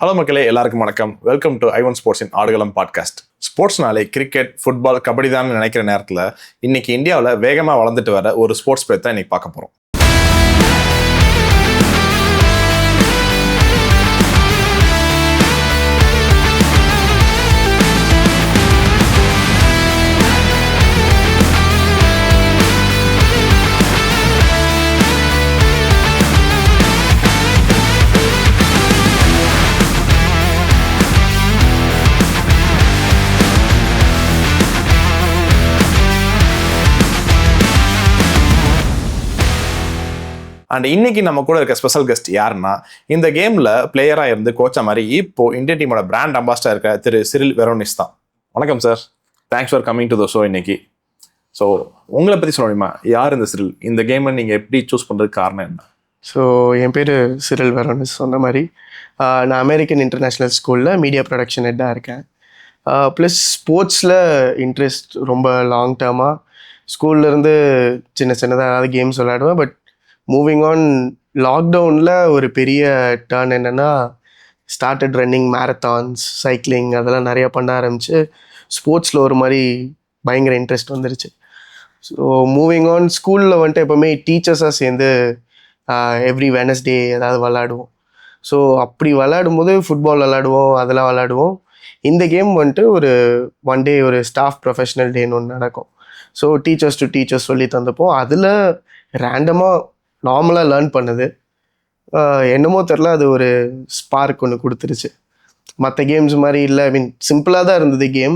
Hello மக்களே, எல்லாருக்கும் வணக்கம். வெல்கம் டு ஐ ஒன் ஸ்போர்ட்ஸின் ஆடுகளம் பாட்காஸ்ட். ஸ்போர்ட்ஸ்னாலே கிரிக்கெட், ஃபுட்பால், கபடி தான் நினைக்கிற நேரத்தில் இன்னைக்கு இந்தியாவில் வேகமாக வளர்ந்துட்டு வர ஒரு ஸ்போர்ட்ஸ் பேர் தான் இன்னைக்கு பார்க்க போகிறோம். அண்ட் இன்னைக்கு நம்ம கூட இருக்க ஸ்பெஷல் கெஸ்ட் யாருன்னா, இந்த கேமில் பிளேயராக இருந்து கோச்சா மாதிரி இப்போ இந்தியன் டீமோட பிராண்ட் அம்பாஸ்டர் இருக்க திரு சிரில் வெரோனிஸ் தான். வணக்கம் sir, thanks for coming to the show இன்னைக்கு. ஸோ உங்களை பற்றி சொல்ல முடியுமா, யார் இந்த சிரில், இந்த கேமை நீங்கள் எப்படி சூஸ் பண்ணுறதுக்கு காரணம் என்ன? ஸோ என் பேர் சிரில் வெரோனிஸ். சொன்ன மாதிரி நான் அமெரிக்கன் இன்டர்நேஷ்னல் ஸ்கூலில் மீடியா ப்ரொடக்ஷன் ஹெட்டாக இருக்கேன். ப்ளஸ் ஸ்போர்ட்ஸில் இன்ட்ரெஸ்ட் ரொம்ப லாங் டேர்மாக ஸ்கூல்லேருந்து சின்னதாக ஏதாவது கேம்ஸ் விளையாடுவேன். பட் மூவிங் ஆன், லாக்டவுனில் ஒரு பெரிய டர்ன் என்னென்னா, ஸ்டார்டட் ரன்னிங், மேரத்தான்ஸ், சைக்கிளிங் அதெல்லாம் நிறையா பண்ண ஆரம்பிச்சு ஸ்போர்ட்ஸில் ஒரு மாதிரி பயங்கர இன்ட்ரெஸ்ட் வந்துருச்சு. ஸோ மூவிங் ஆன், ஸ்கூலில் வந்துட்டு எப்போவுமே டீச்சர்ஸாக சேர்ந்து எவ்ரி வெனஸ்டே ஏதாவது விளாடுவோம். ஸோ அப்படி விளாடும்போது ஃபுட்பால் விளாடுவோம், அதெல்லாம் விளாடுவோம். இந்த கேம் வந்துட்டு ஒரு ஒன் டே ஒரு ஸ்டாஃப் ப்ரொஃபஷ்னல் டேன்னு ஒன்று நடக்கும். ஸோ டீச்சர்ஸ் டு டீச்சர்ஸ் சொல்லி தந்தப்போம். அதில் ரேண்டமாக நார்மலாக லேர்ன் பண்ணது என்னமோ தெரில, அது ஒரு ஸ்பார்க் ஒன்று கொடுத்துருச்சு. மற்ற கேம்ஸ் மாதிரி இல்லை, ஐ மீன் சிம்பிளாக தான் இருந்தது கேம்.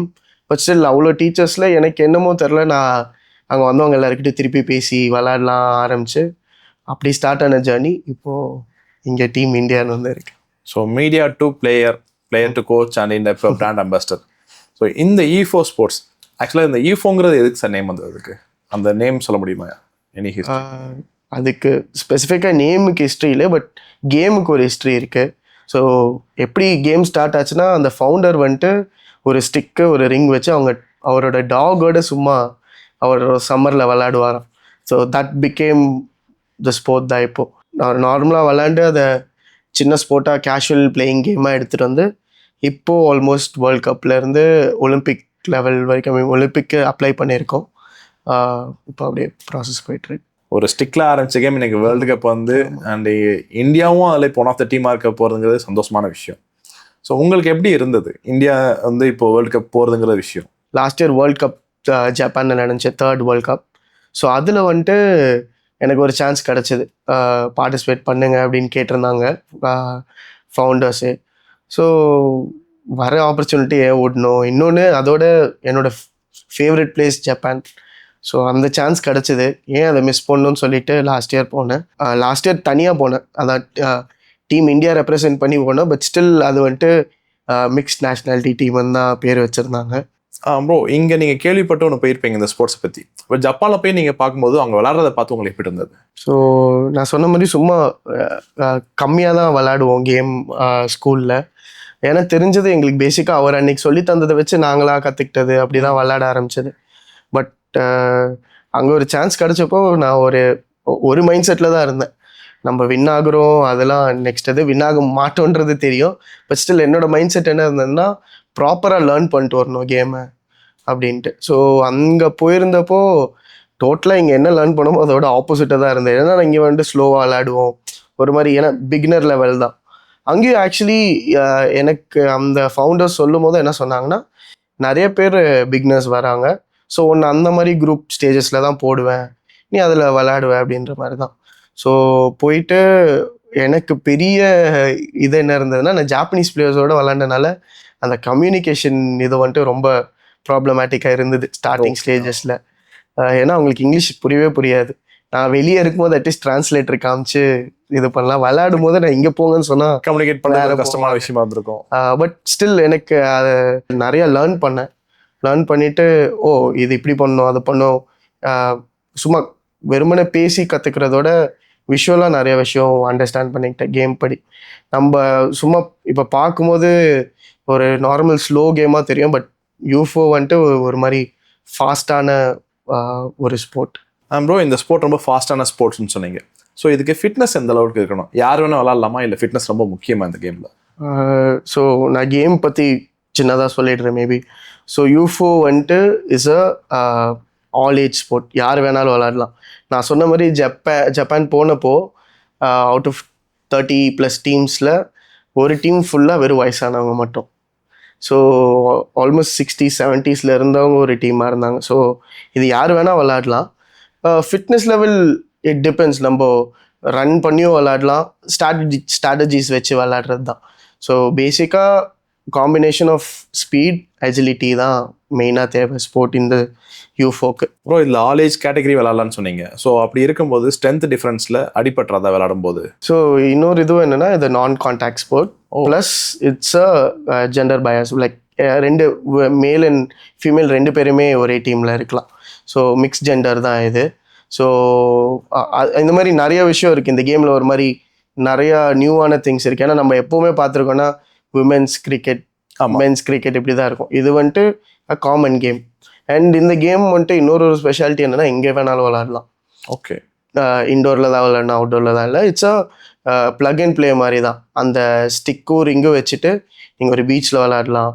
பட் ஸ்டில் அவ்வளோ டீச்சர்ஸில் எனக்கு என்னமோ தெரில, நான் அங்கே வந்தவங்க எல்லாருக்கிட்டையும் திருப்பி பேசி விளாட்லாம் ஆரம்பிச்சு அப்படி ஸ்டார்ட் ஆன ஜேர்னி இப்போது இங்கே டீம் இந்தியான்னு வந்து இருக்கு. So media to player to coach and இந்த இப்போ பிராண்ட் அம்பாஸ்டர். ஸோ இந்த ஈஃபோ ஸ்போர்ட்ஸ், ஆக்சுவலாக இந்த ஈஃபோங்கிறது எதுக்கு சார் நேம் வந்தது? அதுக்கு அந்த நேம் சொல்ல முடியுமா? Any history? அதுக்கு ஸ்பெசிஃபிக்காக நேமுக்கு ஹிஸ்ட்ரி இல்லை, பட் கேமுக்கு ஒரு ஹிஸ்ட்ரி இருக்குது. ஸோ எப்படி கேம் ஸ்டார்ட் ஆச்சுன்னா, அந்த ஃபவுண்டர் வந்துட்டு ஒரு ஸ்டிக்கு ஒரு ரிங் வச்சு அவரோட டாகோட சும்மா அவர் சம்மரில் விளாடுவாராம். So that became the sport தான். இப்போது நான் நார்மலாக விளாண்டு அதை சின்ன ஸ்போர்ட்டாக கேஷுவல் பிளேயிங் கேமாக எடுத்துகிட்டு வந்து இப்போது ஆல்மோஸ்ட் வேர்ல்ட் கப்லேருந்து ஒலிம்பிக் லெவல் வரைக்கும் ஒலிம்பிக்கு அப்ளை பண்ணியிருக்கோம். இப்போ அப்படியே ப்ராசஸ் போயிட்டுருக்கு. ஒரு ஸ்டிக்கில் ஆரம்பிச்ச கேம் இன்னைக்கு வேர்ல்டு கப் வந்து அண்ட் இந்தியாவும் அதில் இப்போ ஒன் ஆஃப் த டீமாக இருக்க போகிறதுங்கிறது சந்தோஷமான விஷயம். ஸோ உங்களுக்கு எப்படி இருந்தது இந்தியா வந்து இப்போ வேர்ல்டு கப் போகிறதுங்கிற விஷயம்? லாஸ்ட் இயர் வேர்ல்ட் கப் ஜப்பானில் நடந்துச்சு, 3rd வேர்ல்ட் கப். ஸோ அதில் வந்துட்டு எனக்கு ஒரு சான்ஸ் கிடச்சிது, பார்ட்டிசிபேட் பண்ணுங்க அப்படின்னு கேட்டிருந்தாங்க ஃபவுண்டர்ஸு. ஸோ வர ஆப்பர்ச்சுனிட்டி ஏன் ஓடணும்? இன்னொன்று அதோட என்னோட ஃபேவரட் பிளேஸ் ஜப்பான். ஸோ அந்த சான்ஸ் கிடச்சிது, ஏன் அதை மிஸ் பண்ணணும்னு சொல்லிட்டு லாஸ்ட் இயர் போனேன். லாஸ்ட் இயர் தனியாக போனேன், அதான் டீம் இந்தியா ரெப்ரசென்ட் பண்ணி போனேன். பட் ஸ்டில் அது வந்துட்டு மிக்ஸ்ட் நேஷ்னாலிட்டி டீம்னு தான் பேர் வச்சுருந்தாங்க. ப்ரோ, இங்கே நீங்கள் கேள்விப்பட்டு ஒன்று போயிருப்பீங்க இந்த ஸ்போர்ட்ஸை பற்றி. இப்போ ஜப்பானில் போய் நீங்கள் பார்க்கும்போது அவங்க விளாட்றதை பார்த்து உங்களுக்கு எப்படி இருந்தது? ஸோ நான் சொன்ன மாதிரி சும்மா கம்மியாக தான் விளாடுவோம் கேம் ஸ்கூலில். ஏன்னா தெரிஞ்சது எங்களுக்கு பேசிக்காக அவர் அன்றைக்கி சொல்லி தந்ததை வச்சு நாங்களாக கற்றுக்கிட்டது, அப்படி தான் விளாட ஆரம்பிச்சது. பட் அங்கே ஒரு சான்ஸ் கிடச்சப்போ நான் ஒரு மைண்ட் செட்டில் தான் இருந்தேன். நம்ம வின் ஆகுறோம், அதெல்லாம் நெக்ஸ்ட் அது வின் ஆக மாட்டோன்றது தெரியும். பட் ஸ்டில் என்னோட மைண்ட் செட் என்ன இருந்ததுன்னா, ப்ராப்பராக லேர்ன் பண்ணிட்டு வரணும் கேமை அப்படின்ட்டு. ஸோ அங்கே போயிருந்தப்போ டோட்டலாக இங்கே என்ன லேர்ன் பண்ணோமோ அதோட ஆப்போசிட்டாக தான் இருந்தது. ஏன்னா இங்கே வந்துட்டு ஸ்லோவாக விளையாடுவோம் ஒரு மாதிரி, ஏன்னா பிகினர் லெவல் தான். அங்கேயும் ஆக்சுவலி எனக்கு அந்த ஃபவுண்டர்ஸ் சொல்லும் போது என்ன சொன்னாங்கன்னா, நிறைய பேர் பிகினர்ஸ் வராங்க, ஸோ ஒன்று அந்த மாதிரி குரூப் ஸ்டேஜஸில் தான் போடுவேன், நீ அதில் விளையாடுவேன் அப்படின்ற மாதிரி தான். ஸோ போயிட்டு எனக்கு பெரிய இது என்ன இருந்ததுன்னா, நான் ஜாப்பனீஸ் பிளேயர்ஸோடு விளாண்டனால அந்த கம்யூனிகேஷன் இது வந்துட்டு ரொம்ப ப்ராப்ளமேட்டிக்காக இருந்தது ஸ்டார்டிங் ஸ்டேஜஸில். ஏன்னா அவங்களுக்கு இங்கிலீஷ் புரியாது. நான் வெளியே இருக்கும்போது அட்லீஸ்ட் டிரான்ஸ்லேட்டர் காமிச்சு இது பண்ணலாம், விளையாடும் போது நான் இங்கே போங்கன்னு சொன்னால் கம்யூனிகேட் பண்ண கஷ்டமான விஷயமா இருந்திருக்கும். பட் ஸ்டில் எனக்கு அதை நிறையா லேர்ன் பண்ணிவிட்டு, ஓ இது இப்படி பண்ணணும் அது பண்ணணும், சும்மா வெறுமனே பேசி கற்றுக்கிறதோட விஷுவலாக நிறைய விஷயம் அண்டர்ஸ்டாண்ட் பண்ணிக்கிட்டேன் கேம் படி. நம்ம சும்மா இப்போ பார்க்கும்போது ஒரு நார்மல் ஸ்லோ கேமாக தெரியும், பட் யூஃபோ வந்துட்டு ஒரு மாதிரி ஃபாஸ்டான ஒரு ஸ்போர்ட். ப்ரோ, இந்த ஸ்போர்ட் ரொம்ப ஃபாஸ்டான ஸ்போர்ட்ஸ்னு சொன்னீங்க. ஸோ இதுக்கு ஃபிட்னஸ் எந்த அளவுக்கு இருக்கணும்? யார் வேணும் விளாட்லாமா, இல்லை ஃபிட்னஸ் ரொம்ப முக்கியமாக இந்த கேமில்? ஸோ நான் கேம் பற்றி சின்னதாக சொல்லிடுறேன் மேபி. ஸோ யூஃபோ வந்துட்டு is a all age sport, யார் வேணாலும் விளாடலாம். நான் சொன்ன மாதிரி ஜப்பான் போனப்போ அவுட் ஆஃப் 30+ டீம்ஸில் ஒரு டீம் ஃபுல்லாக வெறும் வயசானவங்க மட்டும். ஸோ ஆல்மோஸ்ட் 60s 70s இருந்தவங்க ஒரு டீமாக இருந்தாங்க. ஸோ இது யார் வேணால் விளாடலாம். Fitness level it depends. நம்ம ரன் பண்ணியும் விளாடலாம், ஸ்ட்ராட்டஜிஸ் வச்சு விளாடுறது தான். ஸோ பேசிக்காக காம்பினேஷன் ஆஃப் ஸ்பீட் அஜிலிட்டி தான் மெயினாக தேவை ஸ்போர்ட் இந்த யூஃபோக்கு. ப்ரோ இதில் ஆல் ஏஜ் கேட்டகரி விளாட்லான்னு சொன்னீங்க. ஸோ அப்படி இருக்கும்போது ஸ்ட்ரென்த் டிஃப்ரென்ஸில் அடிபட்டுறதா விளாடும்போது? ஸோ இன்னொரு இதுவும் என்னென்னா, இது நான் contact sport plus it's a gender bias. Like ரெண்டு மேல் அண்ட் ஃபீமேல் ரெண்டு பேருமே ஒரே டீமில் இருக்கலாம். ஸோ மிக்ஸ் ஜெண்டர் தான் இது. ஸோ இந்த மாதிரி நிறைய விஷயம் இருக்குது இந்த கேமில். ஒரு மாதிரி நிறையா நியூவான திங்ஸ் இருக்குது. ஏன்னா நம்ம எப்போவுமே பார்த்துருக்கோன்னா விமென்ஸ் கிரிக்கெட், மென்ஸ் கிரிக்கெட் இப்படி தான் இருக்கும். இது வந்துட்டு அ காமன் கேம். அண்ட் இந்த கேம் வந்துட்டு இன்னொரு ஸ்பெஷாலிட்டி என்னென்னா, எங்கே வேணாலும் விளாடலாம். ஓகே, இண்டோரில் தான் விளாட்னா அவுட்டோரில் தான் இல்லை. It's a plug and play மாதிரி தான். அந்த ஸ்டிக்கும் ரிங்கும் வச்சுட்டு நீங்கள் ஒரு பீச்சில் விளாடலாம்,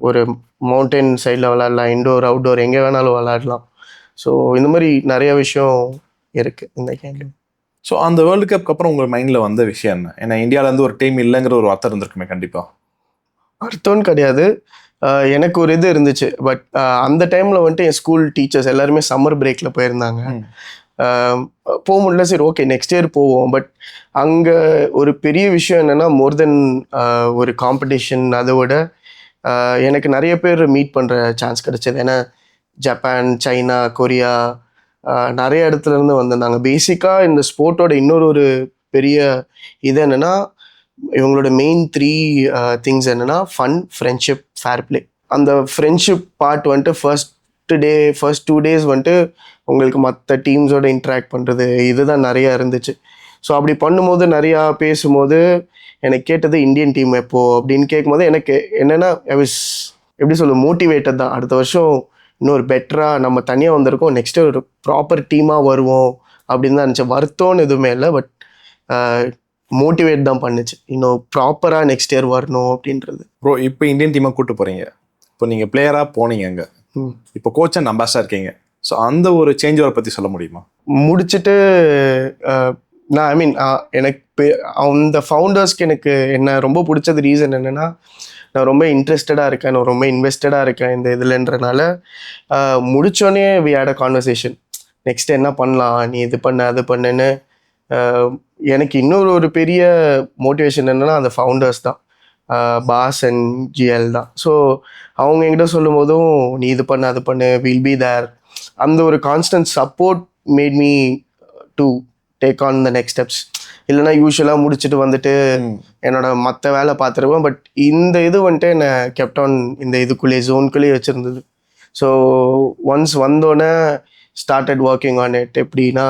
ஒரு மவுண்டன் சைடில் விளாடலாம், இண்டோர் அவுட்டோர் எங்கே வேணாலும் விளாடலாம். ஸோ இந்த மாதிரி நிறைய விஷயம் இருக்குது இந்த கேமில். ஸோ அந்த வேர்ல்டு கப்க்கு அப்புறம் உங்கள் மைண்டில் வந்த விஷயம் என்ன? ஏன்னா இந்தியாவிலேருந்து ஒரு டீம் இல்லைங்கிற ஒரு அர்த்தம் இருந்திருக்குமே கண்டிப்பாக. அர்த்தம்னு கிடையாது, எனக்கு ஒரு இது இருந்துச்சு. பட் அந்த டைமில் வந்துட்டு என் ஸ்கூல் டீச்சர்ஸ் எல்லாருமே சம்மர் பிரேக்கில் போயிருந்தாங்க. போக முடியல. சரி ஓகே நெக்ஸ்ட் இயர் போவோம். பட் அங்கே ஒரு பெரிய விஷயம் என்னென்னா, மோர் தென் ஒரு காம்படிஷன், அதை விட எனக்கு நிறைய பேர் மீட் பண்ணுற சான்ஸ் கிடச்சிது. ஏன்னா ஜப்பான், சைனா, கொரியா நிறைய இடத்துல இருந்து வந்திருந்தாங்க. பேசிக்காக இந்த ஸ்போர்ட்டோட இன்னொரு பெரிய இது என்னென்னா, இவங்களோட மெயின் 3 திங்ஸ் என்னென்னா ஃபன், ஃப்ரெண்ட்ஷிப், ஃபேர் பிளே. அந்த ஃப்ரெண்ட்ஷிப் பார்ட் வந்துட்டு ஃபர்ஸ்ட் 2 days வந்துட்டு உங்களுக்கு மற்ற டீம்ஸோட இன்ட்ராக்ட் பண்ணுறது இதுதான் நிறையா இருந்துச்சு. ஸோ அப்படி பண்ணும்போது நிறையா பேசும்போது எனக்கு கேட்டது இந்தியன் டீம் எப்போ அப்படின்னு கேட்கும்போது எனக்கு என்னென்னா, எப்படி சொல்ல, மோட்டிவேட்டட் தான். அடுத்த வருஷம் இன்னொரு பெட்டராக நம்ம தனியாக வந்திருக்கோம், நெக்ஸ்ட்டு ஒரு ப்ராப்பர் டீமாக வருவோம் அப்படின்னு தான் இருந்துச்சு. வருத்தம்னு எதுவுமே இல்லை, பட் மோட்டிவேட் தான் பண்ணுச்சு, இன்னும் ப்ராப்பராக நெக்ஸ்ட் இயர் வரணும் அப்படின்றது. ப்ரோ இப்போ இந்தியன் டீமை கூப்பிட்டு போகிறீங்க, இப்போ நீங்கள் பிளேயராக போனீங்க அங்கே, இப்போ கோச் அண்ட் அம்பாஸ்டர் இருக்கீங்க. ஸோ அந்த ஒரு சேஞ்ச் ஓவரை பற்றி சொல்ல முடியுமா? முடிச்சுட்டு நான் ஐ மீன் எனக்கு அந்த ஃபவுண்டர்ஸ்க்கு எனக்கு என்ன ரொம்ப பிடிச்சது ரீசன் என்னென்னா, நான் ரொம்ப இன்ட்ரெஸ்டடாக இருக்கேன், நான் ரொம்ப இன்வெஸ்டடாக இருக்கேன் இந்த இதுலன்றனால. முடித்தோடனே we had a conversation, next என்ன பண்ணலாம், நீ இது பண்ண அது பண்ணுன்னு. எனக்கு இன்னொரு பெரிய மோட்டிவேஷன் என்னென்னா அந்த ஃபவுண்டர்ஸ் தான், பாஸ் அண்ட் ஜிஎல் தான். ஸோ அவங்க என்கிட்ட சொல்லும் போதும் நீ இது பண்ண அது பண்ணு, வில் பி தேர். அந்த ஒரு constant support made me to take on the next steps. இல்லைனா யூஸ்வலாக முடிச்சுட்டு வந்துட்டு என்னோட மற்ற வேலை பார்த்துருவேன். பட் இந்த இது வந்துட்டு என்னை கெப்ட் ஆன் இந்த இதுக்குள்ளேயே ஜோனுக்குள்ளேயே வச்சுருந்தது. ஸோ ஒன்ஸ் வந்தோடனே ஸ்டார்டட் ஒர்க்கிங் ஆன் இட். எப்படின்னா,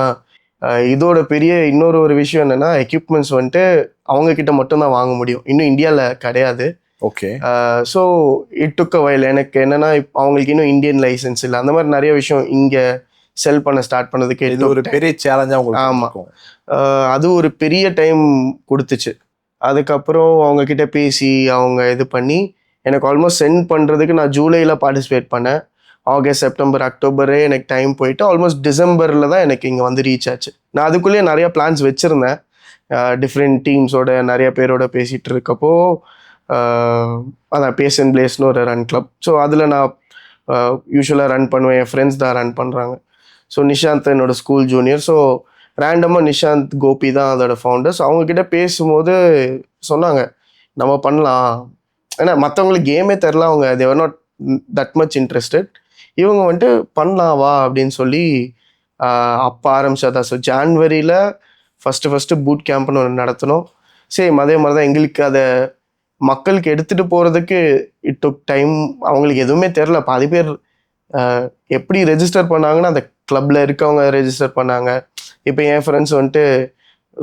இதோட பெரிய இன்னொரு விஷயம் என்னென்னா, எக்யூப்மெண்ட்ஸ் வந்துட்டு அவங்கக்கிட்ட மட்டும்தான் வாங்க முடியும், இன்னும் இந்தியாவில் கிடையாது. Okay. So it took a while. எனக்கு என்னென்னா, அவங்களுக்கு இன்னும் இந்தியன் லைசன்ஸ் இல்லை, அந்த மாதிரி நிறைய விஷயம் இங்கே செல் பண்ண ஸ்டார்ட் பண்ணதுக்கு இது ஒரு பெரிய சேலஞ்சாக உங்களுக்கு? ஆமாம், அது ஒரு பெரிய டைம் கொடுத்துச்சு. அதுக்கப்புறம் அவங்கக்கிட்ட பேசி அவங்க இது பண்ணி எனக்கு ஆல்மோஸ்ட் சென்ட் பண்ணுறதுக்கு நான் ஜூலையில் பார்ட்டிசிபேட் பண்ணேன். ஆகஸ்ட், செப்டம்பர், அக்டோபரே எனக்கு டைம் போயிட்டு ஆல்மோஸ்ட் டிசம்பரில் தான் எனக்கு இங்கே வந்து ரீச் ஆச்சு. நான் அதுக்குள்ளேயே நிறையா பிளான்ஸ் வச்சுருந்தேன், டிஃப்ரெண்ட் டீம்ஸோட நிறைய பேரோட பேசிகிட்டு இருக்கப்போ அதான் பேஸ் அண்ட் பிளேஸ்னு ஒரு ரன் கிளப். ஸோ அதில் நான் யூஸ்வலாக ரன் பண்ணுவேன், என் ஃப்ரெண்ட்ஸ் தான் ரன் பண்ணுறாங்க. ஸோ நிஷாந்த் என்னோட ஸ்கூல் ஜூனியர். ஸோ ரேண்டமாக நிஷாந்த், கோபி தான் அதோட ஃபவுண்டர்ஸ். அவங்கக்கிட்ட பேசும்போது சொன்னாங்க நம்ம பண்ணலாம். ஏன்னா மற்றவங்களுக்கு கேமே தெரில, அவங்க தேவர் நாட் தட் மச் இன்ட்ரெஸ்டட். இவங்க வந்துட்டு பண்ணலாம் வா அப்படின்னு சொல்லி அப்போ ஆரம்பிச்சதா. ஸோ ஜான்வரியில் ஃபஸ்ட்டு பூட் கேம்ப்னு ஒன்று நடத்தினோம். சேம் அதே மாதிரி தான் எங்களுக்கு அதை மக்களுக்கு எடுத்துகிட்டு போகிறதுக்கு இட் டுக் டைம். அவங்களுக்கு எதுவுமே தெரில. பாதி பேர் எப்படி ரெஜிஸ்டர் பண்ணாங்கன்னா அந்த கிளப்பில் இருக்கவங்க ரெஜிஸ்டர் பண்ணாங்க. இப்போ என் ஃப்ரெண்ட்ஸ் வந்துட்டு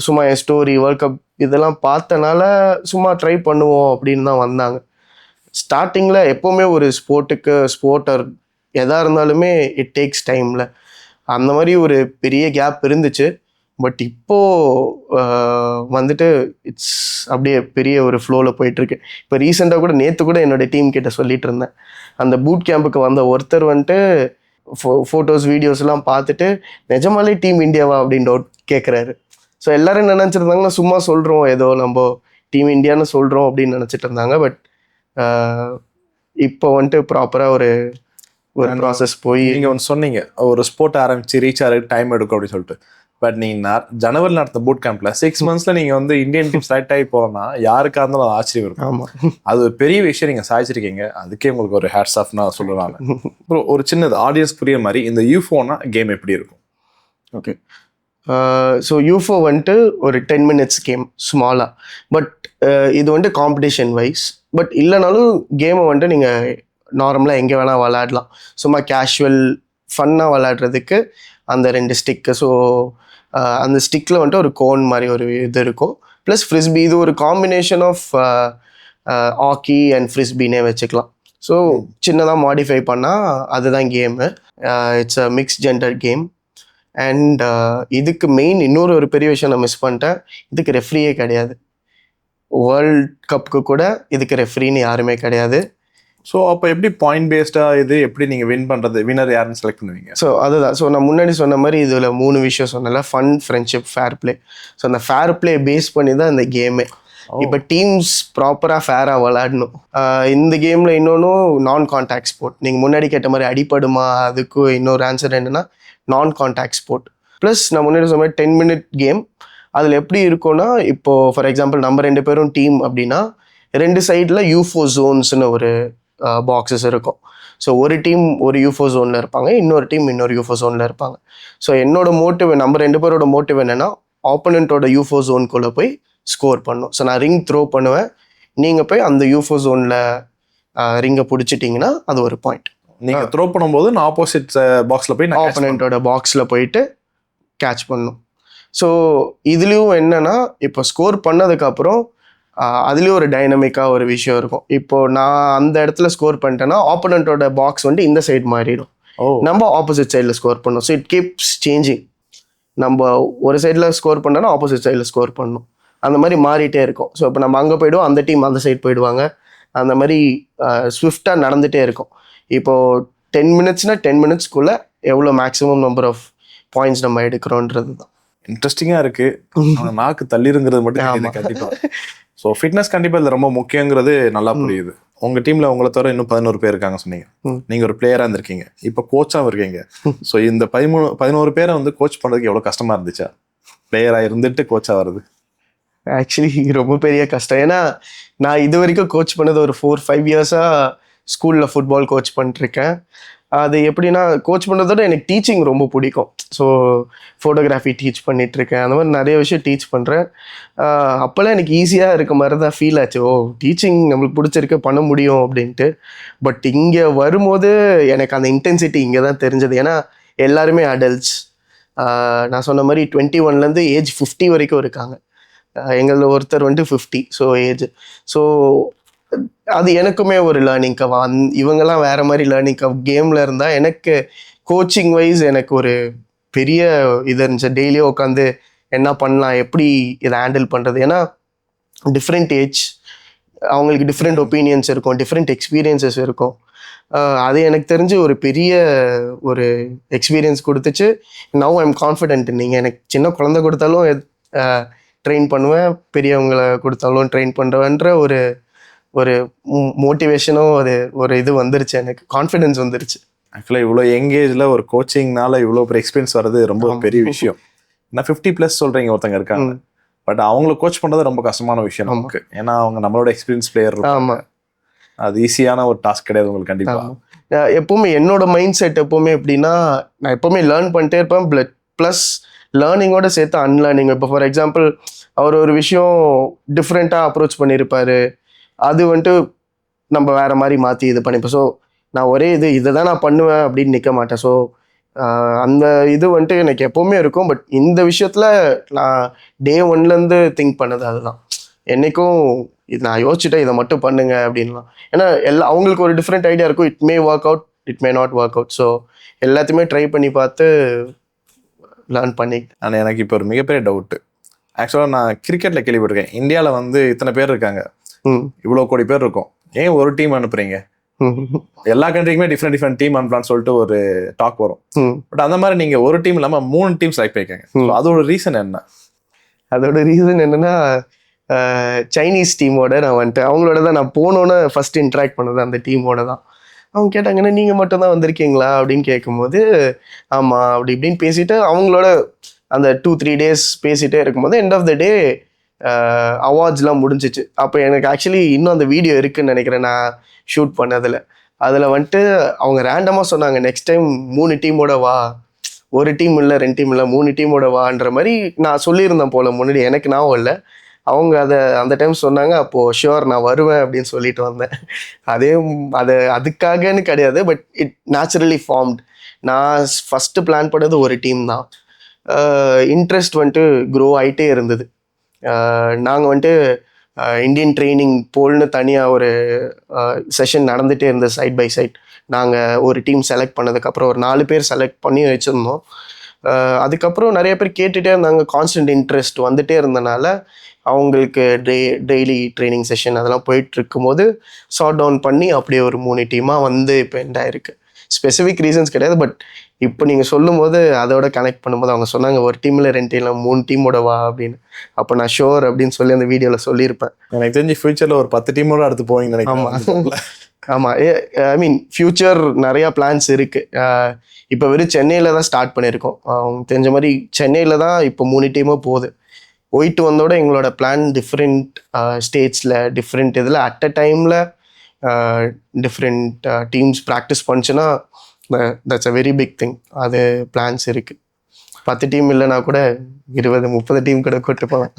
சும்மா என் ஸ்டோரி, வேர்ல்ட் கப் இதெல்லாம் பார்த்தனால சும்மா ட்ரை பண்ணுவோம் அப்படின்னு தான் வந்தாங்க. ஸ்டார்டிங்கில் எப்போவுமே ஒரு ஸ்போர்ட்டர் எதாக இருந்தாலுமே இட் டேக்ஸ் டைமில் அந்த மாதிரி ஒரு பெரிய கேப் இருந்துச்சு. பட் இப்போ வந்துட்டு இட்ஸ் அப்படியே பெரிய ஒரு ஃப்ளோவில் போயிட்டுருக்கு. இப்போ ரீசெண்டாக கூட நேற்று கூட என்னோட டீம் கிட்ட சொல்லிட்டு இருந்தேன், அந்த பூட் கேம்புக்கு வந்த ஒருத்தர் வந்துட்டு ஃபோட்டோஸ் வீடியோஸ்லாம் பார்த்துட்டு நிஜமாலே டீம் இந்தியாவா அப்படின்னு டவுட் கேட்குறாரு. ஸோ எல்லாரும் என்ன நினச்சிருந்தாங்கன்னா சும்மா சொல்கிறோம், ஏதோ நம்ம டீம் இந்தியான்னு சொல்கிறோம் அப்படின்னு நினச்சிட்டு இருந்தாங்க. பட் இப்போ வந்துட்டு ப்ராப்பராக ஒரு ப்ராசஸ் போய் நீங்கள் ஒன்று சொன்னீங்க, ஒரு ஸ்போர்ட் ஆரம்பிச்சு ரீச் ஆகிறதுக்கு டைம் எடுக்கும் அப்படின்னு சொல்லிட்டு. பட் நீங்கள் ஜனவரி நடத்த பூட் கேம்ப்ல 6 monthsல நீங்கள் வந்து இந்தியன் டீம் செலக்ட் ஆகி போகிறோன்னா யாருக்காக இருந்தாலும் அது ஆச்சரியம் இருக்கும். ஆமாம், அது ஒரு பெரிய விஷயம் நீங்கள் சாதிச்சிருக்கீங்க. அதுக்கே உங்களுக்கு ஒரு ஹேட்ஸ் ஆஃப் நான் சொல்லுவாங்க. அப்புறம் ஒரு சின்னது ஆடியன்ஸ் புரிய மாதிரி இந்த யூஃபோனா கேம் எப்படி இருக்கும்? ஓகே. ஸோ யூஃபோ வந்துட்டு ஒரு 10 minutes கேம் ஸ்மாலாக. பட் இது வந்துட்டு காம்படிஷன் வைஸ். பட் இல்லைனாலும் கேமை வந்துட்டு நீங்கள் நார்மலாக எங்கே வேணால் விளாடலாம். சும்மா கேஷுவல் ஃபன்னாக விளாடுறதுக்கு அந்த 2 ஸ்டிக்கு. ஸோ அந்த ஸ்டிக்கில் வந்துட்டு ஒரு கோன் மாதிரி ஒரு இது இருக்கும். ப்ளஸ் ஃப்ரிஸ்பி, இது ஒரு காம்பினேஷன் ஆஃப் ஹாக்கி அண்ட் ஃப்ரிஸ்பின்னே வச்சுக்கலாம். ஸோ சின்னதாக மாடிஃபை பண்ணால் அதுதான் game. It's a mix gender game. And இதுக்கு மெயின் இன்னொரு பெரிய விஷயம் நான் மிஸ் பண்ணிட்டேன், இதுக்கு ரெஃப்ரியே கிடையாது. வேர்ல்ட் கப்புக்கு கூட இதுக்கு ரெஃப்ரின்னு யாருமே கிடையாது. ஸோ அப்போ எப்படி பாயிண்ட் பேஸ்டாக இது எப்படி நீங்கள் வின் பண்ணுறது, வின்னர் யாருன்னு செலக்ட் பண்ணுவீங்க? ஸோ அதுதான். ஸோ நான் முன்னாடி சொன்ன மாதிரி இதில் 3 விஷயம் சொன்னல, fun, friendship, fair play. So அந்த ஃபேர் பிளே பேஸ் பண்ணி தான் இந்த கேமே. இப்போ டீம்ஸ் ப்ராப்பராக ஃபேராக விளாடணும். இந்த கேமில் இன்னொன்றும் நான் கான்டாக்ட் ஸ்போர்ட். நீங்கள் முன்னாடி கேட்ட மாதிரி அடிப்படுமா, அதுக்கு இன்னொரு ஆன்சர் என்னென்னா நான் கான்டாக்ட் ஸ்போர்ட். ப்ளஸ் நான் முன்னாடி சொன்ன மாதிரி 10 minute கேம். அதில் எப்படி இருக்கும்னா, இப்போது ஃபார் எக்ஸாம்பிள் நம்ம 2 பேரும் டீம் அப்படின்னா 2 சைடில் யூஃபோ ஜோன்ஸ்னு ஒரு பாக்ஸஸ் இருக்கும். ஸோ ஒரு டீம் ஒரு யூஃபோ ஜோனில் இருப்பாங்க, இன்னொரு டீம் இன்னொரு யூஃபோ ஜோனில் இருப்பாங்க. ஸோ என்னோட மோட்டிவ், நம்ம 2 பேரோட மோட்டிவ் என்னென்னா ஆப்போனண்ட்டோட யூஃபோ ஜோனுக்குள்ளே போய் ஸ்கோர் பண்ணும். ஸோ நான் ரிங் த்ரோ பண்ணுவேன், நீங்கள் போய் அந்த யூஃபோ ஜோனில் ரிங்கை பிடிச்சிட்டிங்கன்னா அது ஒரு பாயிண்ட். நீங்கள் த்ரோ பண்ணும்போது நான் ஆப்போசிட் பாக்ஸில் போய் ஆப்போனண்ட்டோட பாக்ஸில் போயிட்டு கேட்ச் பண்ணும். ஸோ இதுலேயும் என்னென்னா, இப்போ ஸ்கோர் பண்ணதுக்கப்புறம் அதுலேயும் ஒரு டைனமிக்காக ஒரு விஷயம் இருக்கும். இப்போது நான் அந்த இடத்துல ஸ்கோர் பண்ணிட்டேன்னா ஆப்போனண்ட்டோட பாக்ஸ் வந்துட்டு இந்த சைடு மாறிடும், நம்ம ஆப்போசிட் சைடில் ஸ்கோர் பண்ணணும். So it keeps changing. நம்ம ஒரு சைடில் ஸ்கோர் பண்ணோன்னா ஆப்போசிட் சைடில் ஸ்கோர் பண்ணணும், அந்த மாதிரி மாறிட்டே இருக்கும். ஸோ இப்போ நம்ம அங்கே போய்டுவோம், அந்த டீம் அந்த சைடு போயிடுவாங்க, அந்த மாதிரி ஸ்விஃப்டாக நடந்துகிட்டே இருக்கும். இப்போது 10 minutesனா 10 minutesக்குள்ளே எவ்வளோ மேக்ஸிமம் நம்பர் ஆஃப் பாயிண்ட்ஸ் நம்ம எடுக்கிறோன்றது தான். இன்ட்ரெஸ்டிங்காக இருக்குது. நாக்கு தள்ளிருங்கிறது மட்டும் கண்டிப்பாக. ஸோ ஃபிட்னஸ் கண்டிப்பாக இதில் ரொம்ப முக்கியங்கிறது நல்லா புரியுது. உங்கள் டீமில் உங்களை தவிர இன்னும் 11 பேர் இருக்காங்க சொன்னீங்க. நீங்கள் ஒரு பிளேயராக இருந்திருக்கீங்க, இப்போ கோச்சாகவும் இருக்கீங்க. ஸோ இந்த 11 பேரை வந்து கோச் பண்ணுறதுக்கு எவ்வளோ கஷ்டமாக இருந்துச்சா, பிளேயராக இருந்துட்டு கோச்சாக வருது? ஆக்சுவலி ரொம்ப பெரிய கஷ்டம். ஏன்னா நான் இது வரைக்கும் கோச் பண்ணது ஒரு 4-5 இயர்ஸாக ஸ்கூலில் ஃபுட்பால் கோச் பண்ணிட்டுருக்கேன். அது எப்படின்னா, கோச் பண்ணுறதோட எனக்கு டீச்சிங் ரொம்ப பிடிக்கும். ஸோ ஃபோட்டோகிராஃபி டீச் பண்ணிகிட்ருக்கேன், அந்த மாதிரி நிறைய விஷயம் டீச் பண்ணுறேன். அப்போல்லாம் எனக்கு ஈஸியாக இருக்க மாதிரி தான் ஃபீல் ஆச்சு. ஓ, டீச்சிங் நம்மளுக்கு பிடிச்சிருக்கு, பண்ண முடியும் அப்படின்ட்டு. பட் இங்கே வரும்போது எனக்கு அந்த இன்டென்சிட்டி இங்கே தான் தெரிஞ்சது. ஏன்னா எல்லாருமே அடல்ட்ஸ். நான் சொன்ன மாதிரி 21லேருந்து ஏஜ் 50 வரைக்கும் இருக்காங்க. எங்களில் ஒருத்தர் வந்துட்டு 50 ஸோ ஏஜ். ஸோ அது எனக்குமே ஒரு லேர்னிங் கவ். இவங்கெல்லாம் வேறு மாதிரி லேர்னிங் கவ். கேமில் இருந்தால் எனக்கு கோச்சிங் வைஸ் எனக்கு ஒரு பெரிய இது இருந்துச்சு. டெய்லியும் உட்காந்து என்ன பண்ணலாம், எப்படி இதை ஹேண்டில் பண்ணுறது. ஏன்னா டிஃப்ரெண்ட் ஏஜ், அவங்களுக்கு டிஃப்ரெண்ட் ஒப்பீனியன்ஸ் இருக்கும், டிஃப்ரெண்ட் எக்ஸ்பீரியன்ஸஸ் இருக்கும். அது எனக்கு தெரிஞ்சு ஒரு பெரிய ஒரு எக்ஸ்பீரியன்ஸ் கொடுத்துச்சு. Now I am confident. நீங்கள் எனக்கு சின்ன குழந்தை கொடுத்தாலும் ட்ரெயின் பண்ணுவேன், பெரியவங்களை கொடுத்தாலும் ட்ரெயின் பண்ணுவேன்ற ஒரு ஒரு மோட்டிவேஷனும் ஒரு இது வந்துருச்சு, எனக்கு கான்ஃபிடென்ஸ் வந்துருச்சு. ஆக்சுவலாக இவ்வளோ எங்கேஜில் ஒரு கோச்சிங்னால இவ்வளோ பெரிய எக்ஸ்பீரியன்ஸ் வர்றது ரொம்ப பெரிய விஷயம். ஏன்னா 50+ சொல்கிறீங்க ஒருத்தங்க இருக்காங்க, பட் அவங்கள கோச் பண்ணுறது ரொம்ப கஷ்டமான விஷயம் நமக்கு. ஏன்னா அவங்க நம்மளோட எக்ஸ்பீரியன்ஸ் பிளேயர். ஆமாம், அது ஈஸியான ஒரு டாஸ்க் கிடையாது உங்களுக்கு கண்டிப்பாக. எப்போவுமே என்னோட மைண்ட் செட் எப்போவுமே எப்படின்னா, நான் எப்போவுமே லேர்ன் பண்ணிட்டே இருப்பேன். ப்ளஸ் லேர்னிங்கோட சேர்த்து அன்லேர்னிங். இப்போ ஃபார் எக்ஸாம்பிள் அவர் ஒரு விஷயம் டிஃப்ரெண்ட்டாக அப்ரோச் பண்ணியிருப்பார், அது வந்துட்டு நம்ம வேறு மாதிரி மாற்றி இது பண்ணிப்போம். ஸோ நான் ஒரே இதை தான் நான் பண்ணுவேன் அப்படின்னு நிற்க மாட்டேன். ஸோ அந்த இது வந்துட்டு எனக்கு எப்போவுமே இருக்கும். பட் இந்த விஷயத்தில் நான் டே 1லேருந்து திங்க் பண்ணது அதுதான். என்றைக்கும் இது நான் யோசிச்சுட்டேன், இதை மட்டும் பண்ணுங்க அப்படின்லாம். ஏன்னா அவங்களுக்கு ஒரு டிஃப்ரெண்ட் ஐடியா இருக்கும். It may work out, it may not work out. So எல்லாத்தையுமே ட்ரை பண்ணி பார்த்து லேர்ன் பண்ணிக்கிட்டேன். ஆனால் எனக்கு இப்போ ஒரு மிகப்பெரிய டவுட்டு. ஆக்சுவலாக நான் கிரிக்கெட்டில் கேள்விப்பட்டிருக்கேன், இந்தியாவில் வந்து இத்தனை பேர் இருக்காங்க, இவ்வளோ கோடி பேர் இருக்கும், ஏன் ஒரு டீம் அனுப்புறீங்க, எல்லா கண்ட்ரிக்குமே டிஃப்ரெண்ட் டீம் அனுப்பலான்னு சொல்லிட்டு ஒரு டாக் வரும். பட் அந்த மாதிரி நீங்கள் ஒரு டீம் இல்லாமல் 3 டீம் செலக்ட் பண்ணிருக்கீங்க. அதோட ரீசன் என்ன? அதோட ரீசன் என்னன்னா, சைனீஸ் டீமோட நான் வந்துட்டு அவங்களோட தான் நான் போனோன்னு ஃபர்ஸ்ட் இன்ட்ராக்ட் பண்ணது அந்த டீமோட தான். அவங்க கேட்டாங்கன்னா நீங்கள் மட்டும் தான் வந்திருக்கீங்களா அப்படின்னு கேட்கும்போது, ஆமாம் அப்படி இப்படின்னு பேசிட்டு அவங்களோட அந்த 2-3 days பேசிகிட்டே இருக்கும்போது எண்ட் ஆஃப் த டே அவார்ட்ஸ்லாம் முடிஞ்சிச்சு. அப்போ எனக்கு ஆக்சுவலி இன்னும் அந்த வீடியோ இருக்குன்னு நினைக்கிறேன் நான் ஷூட் பண்ணதில். அதில் வந்துட்டு அவங்க ரேண்டமாக சொன்னாங்க, நெக்ஸ்ட் டைம் 3 டீமோட வா, ஒரு டீம் இல்லை 2 டீம் இல்லை 3 டீமோட வான்ற மாதிரி நான் சொல்லியிருந்தேன் போல் முன்னாடி, எனக்கு ஞாபகம் இல்லை. அவங்க அதை அந்த டைம் சொன்னாங்க. அப்போது ஷுவர் நான் வருவேன் அப்படின்னு சொல்லிட்டு வந்தேன். அதுக்காகன்னு கிடையாது, பட் இட் நேச்சுரலி ஃபார்ம்ட். நான் ஃபஸ்ட்டு பிளான் பண்ணது ஒரு டீம் தான். இன்ட்ரெஸ்ட் வந்துட்டு க்ரோ ஆகிட்டே இருந்தது. நாங்கள் வந்துட்டு இந்தியன் ட்ரைனிங் போல்னு தனியாக ஒரு செஷன் நடந்துகிட்டே இருந்தது சைட் பை சைட். நாங்கள் ஒரு டீம் செலக்ட் பண்ணதுக்கப்புறம் ஒரு 4 பேர் செலக்ட் பண்ணி வச்சுருந்தோம். அதுக்கப்புறம் நிறைய பேர் கேட்டுகிட்டே இருந்தாங்க, கான்ஸ்டன்ட் இன்ட்ரெஸ்ட் வந்துகிட்டே இருந்தனால அவங்களுக்கு டெய்லி ட்ரைனிங் செஷன் அதெல்லாம் போயிட்டு இருக்கும்போது ஷார்ட் டவுன் பண்ணி அப்படியே ஒரு 3 டீமாக வந்து இப்போ எண்ட் ஆயிருக்கு. ஸ்பெசிஃபிக் ரீசன்ஸ் கிடையாது, பட் இப்போ நீங்கள் சொல்லும் போது அதோட கனெக்ட் பண்ணும்போது அவங்க சொன்னாங்க ஒரு டீமில் 2 டீம் 3 டீமோட வா அப்படின்னு. அப்போ நான் ஷோர் அப்படின்னு சொல்லி அந்த வீடியோவில் சொல்லியிருப்பேன். எனக்கு தெரிஞ்சு ஃபியூச்சரில் ஒரு 10 டீமோட அடுத்து போவீங்கன்னு நினைக்கிறேன். ஆமாம், ஐ மீன் ஃப்யூச்சர் நிறையா பிளான்ஸ் இருக்குது. இப்போ வெறும் சென்னையில் தான் ஸ்டார்ட் பண்ணியிருக்கோம். அவங்க தெரிஞ்ச மாதிரி சென்னையில் தான் இப்போ 3 டீமும் போகுது. போயிட்டு வந்தோட எங்களோட பிளான் டிஃப்ரெண்ட் ஸ்டேட்ஸில் டிஃப்ரெண்ட் இதில் அட் அ டைமில் டிஃப்ரெண்ட் டீம்ஸ் ப்ராக்டிஸ் பண்ணிச்சுன்னா that's a very big thing. அது பிளான்ஸ் இருக்குது. 10 டீம் இல்லைனா கூட 20-30 டீம் கூட கூட்டு போவேன்.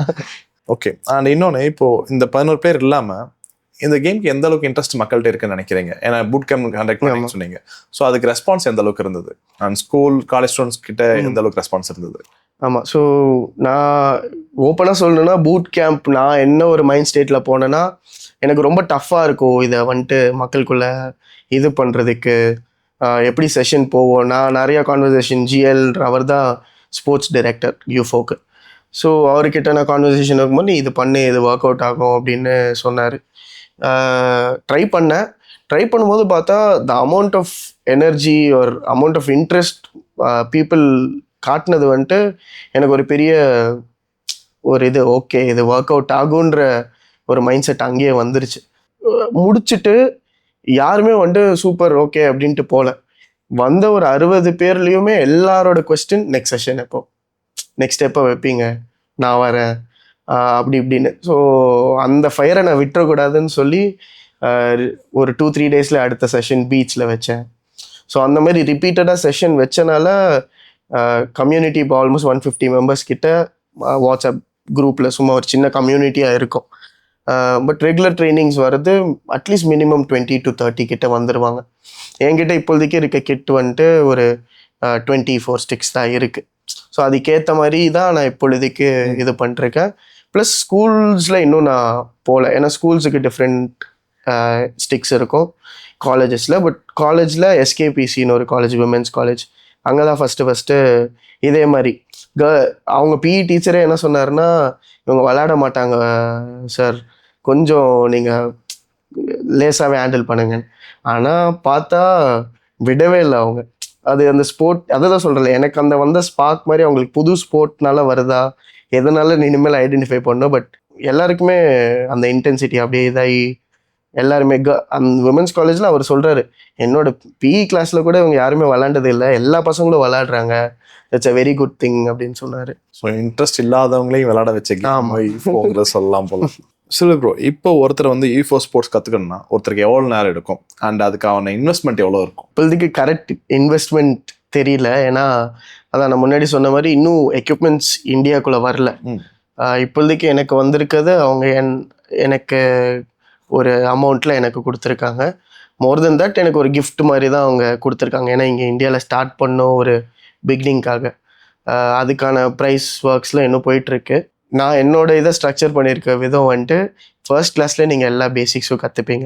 ஓகே. அண்ட் இன்னொன்று, இப்போது இந்த 11 பேர் இல்லாமல் இந்த கேமுக்கு எந்த அளவுக்கு இன்ட்ரெஸ்ட் மக்கள்கிட்ட இருக்குன்னு நினைக்கிறீங்க? ஏன்னா பூட் கேம்ப் கண்டக்ட் பண்ணி சொன்னீங்க. ஸோ அதுக்கு ரெஸ்பான்ஸ் எந்த அளவுக்கு இருந்தது? அண்ட் ஸ்கூல் காலேஜ் ஸ்டூடெண்ட்ஸ் கிட்ட எந்த அளவுக்கு ரெஸ்பான்ஸ் இருந்தது? ஆமாம், ஸோ நான் ஓப்பனாக சொல்லணுன்னா பூட் கேம்ப் நான் என்ன ஒரு மைண்ட் ஸ்டேட்டில் போனேன்னா, எனக்கு ரொம்ப டஃப்பாக இருக்கும் இதை வந்துட்டு மக்களுக்குள்ளே இது பண்ணுறதுக்கு. எப்படி செஷன் போவோம், நான் நிறையா கான்வர்சேஷன், ஜிஎல் அவர் தான் ஸ்போர்ட்ஸ் டைரக்டர் யூஃபோக்கு. ஸோ அவர்கிட்ட நான் கான்வர்சேஷன் இருக்கும்போது இது பண்ணு, இது ஒர்க் அவுட் ஆகும் அப்படின்னு சொன்னார். ட்ரை பண்ணும்போது பார்த்தா த அமௌண்ட் ஆஃப் எனர்ஜி ஒரு அமௌண்ட் ஆஃப் இன்ட்ரெஸ்ட் பீப்புள் காட்டினது வந்துட்டு எனக்கு ஒரு பெரிய ஒரு இது, ஓகே இது ஒர்க் அவுட் ஆகுன்ற ஒரு மைண்ட் செட் அங்கேயே வந்துருச்சு. முடிச்சுட்டு யாருமே வந்துட்டு சூப்பர் ஓகே அப்படின்ட்டு போகல. வந்த ஒரு 60 பேர்லேயுமே எல்லாரோட கொஸ்டின் நெக்ஸ்ட் செஷன் எப்போ, நெக்ஸ்ட் எப்போ வைப்பீங்க, நான் வரேன் அப்படி இப்படின்னு. ஸோ அந்த ஃபயரை நான் விட்டுறக்கூடாதுன்னு சொல்லி ஒரு 2-3 டேஸில் அடுத்த செஷன் பீச்சில் வச்சேன். ஸோ அந்த மாதிரி ரிப்பீட்டடாக செஷன் வச்சனால கம்யூனிட்டி இப்போ ஆல்மோஸ்ட் 150 மெம்பர்ஸ் கிட்ட வாட்ஸ்அப் குரூப்பில் சும்மா ஒரு சின்ன கம்யூனிட்டியாக இருக்கும். பட் ரெகுலர் ட்ரைனிங்ஸ் வர்றது அட்லீஸ்ட் மினிமம் 20 to 30 கிட்ட வந்துடுவாங்க. என்கிட்ட இப்போதைக்கு இருக்க கிட் வந்துட்டு ஒரு 24 ஸ்டிக்ஸ் தான் இருக்குது. ஸோ அதுக்கேற்ற மாதிரி தான் நான் இப்பொழுதுக்கு இது பண்ணிருக்கேன். ப்ளஸ் ஸ்கூல்ஸில் இன்னும் நான் போகல, ஏன்னா ஸ்கூல்ஸுக்கு டிஃப்ரெண்ட் ஸ்டிக்ஸ் இருக்கும் காலேஜஸில். பட் காலேஜில் எஸ்கேபிசின்னு ஒரு காலேஜ், விமென்ஸ் காலேஜ், அங்கே தான் ஃபஸ்ட்டு இதே மாதிரி அவங்க பிஇ டீச்சரே என்ன சொன்னார்னா, இவங்க விளையாட மாட்டாங்க சார், கொஞ்சம் நீங்கள் லேசாகவே ஹேண்டில் பண்ணுங்க. ஆனால் பார்த்தா விடவே இல்லை அவங்க. அது அந்த ஸ்போர்ட், அதை தான் சொல்கிறேன், எனக்கு அந்த வந்த ஸ்பார்க் மாதிரி அவங்களுக்கு புது ஸ்போர்ட்னால வருதா, எதனால இனிமேல் ஐடென்டிஃபை பண்ணோம். பட் எல்லாருக்குமே அந்த இன்டென்சிட்டி அப்படியே இதாகி எல்லாருமே அந்த விமென்ஸ் காலேஜில் அவர் சொல்கிறாரு, என்னோட பிஇ கிளாஸில் கூட இவங்க யாருமே விளாண்டது இல்லை, எல்லா பசங்களும் விளாடுறாங்க, it's a very good thing அப்படின்னு சொன்னார். ஸோ இன்ட்ரெஸ்ட் இல்லாதவங்களையும் விளாட வச்சுக்கலாம் சொல்லலாம் போல. சரி ப்ரோ, இப்போ ஒருத்தர் வந்து ஈஃபோ ஸ்போர்ட்ஸ் கற்றுக்கணும்னா ஒருத்தருக்கு எவ்வளோ நேரம் எடுக்கும் அண்ட் அதுக்கான இன்வெஸ்ட்மெண்ட் எவ்வளோ இருக்கும்? இப்போதைக்கு கரெக்ட் இன்வெஸ்ட்மெண்ட் தெரியல, ஏன்னா அதான் நான் முன்னாடி சொன்ன மாதிரி இன்னும் எக்யூப்மெண்ட்ஸ் இந்தியாவுக்குள்ளே வரல. இப்போதைக்கு எனக்கு வந்திருக்கிறது அவங்க எனக்கு ஒரு அமௌண்ட்டில் எனக்கு கொடுத்துருக்காங்க. மோர் தென் தட் எனக்கு ஒரு கிஃப்ட் மாதிரி தான் அவங்க கொடுத்துருக்காங்க, ஏன்னா இங்கே இந்தியாவில் ஸ்டார்ட் பண்ணோம் ஒரு பிகினிங்காக. அதுக்கான ப்ரைஸ் ஒர்க்ஸில் இன்னும் போயிட்டுருக்கு. நான் என்னோட இதை ஸ்ட்ரக்சர் பண்ணியிருக்க விதம் வந்துட்டு ஃபர்ஸ்ட் கிளாஸில் நீங்கள் எல்லா பேசிக்ஸும் கற்றுப்பீங்க.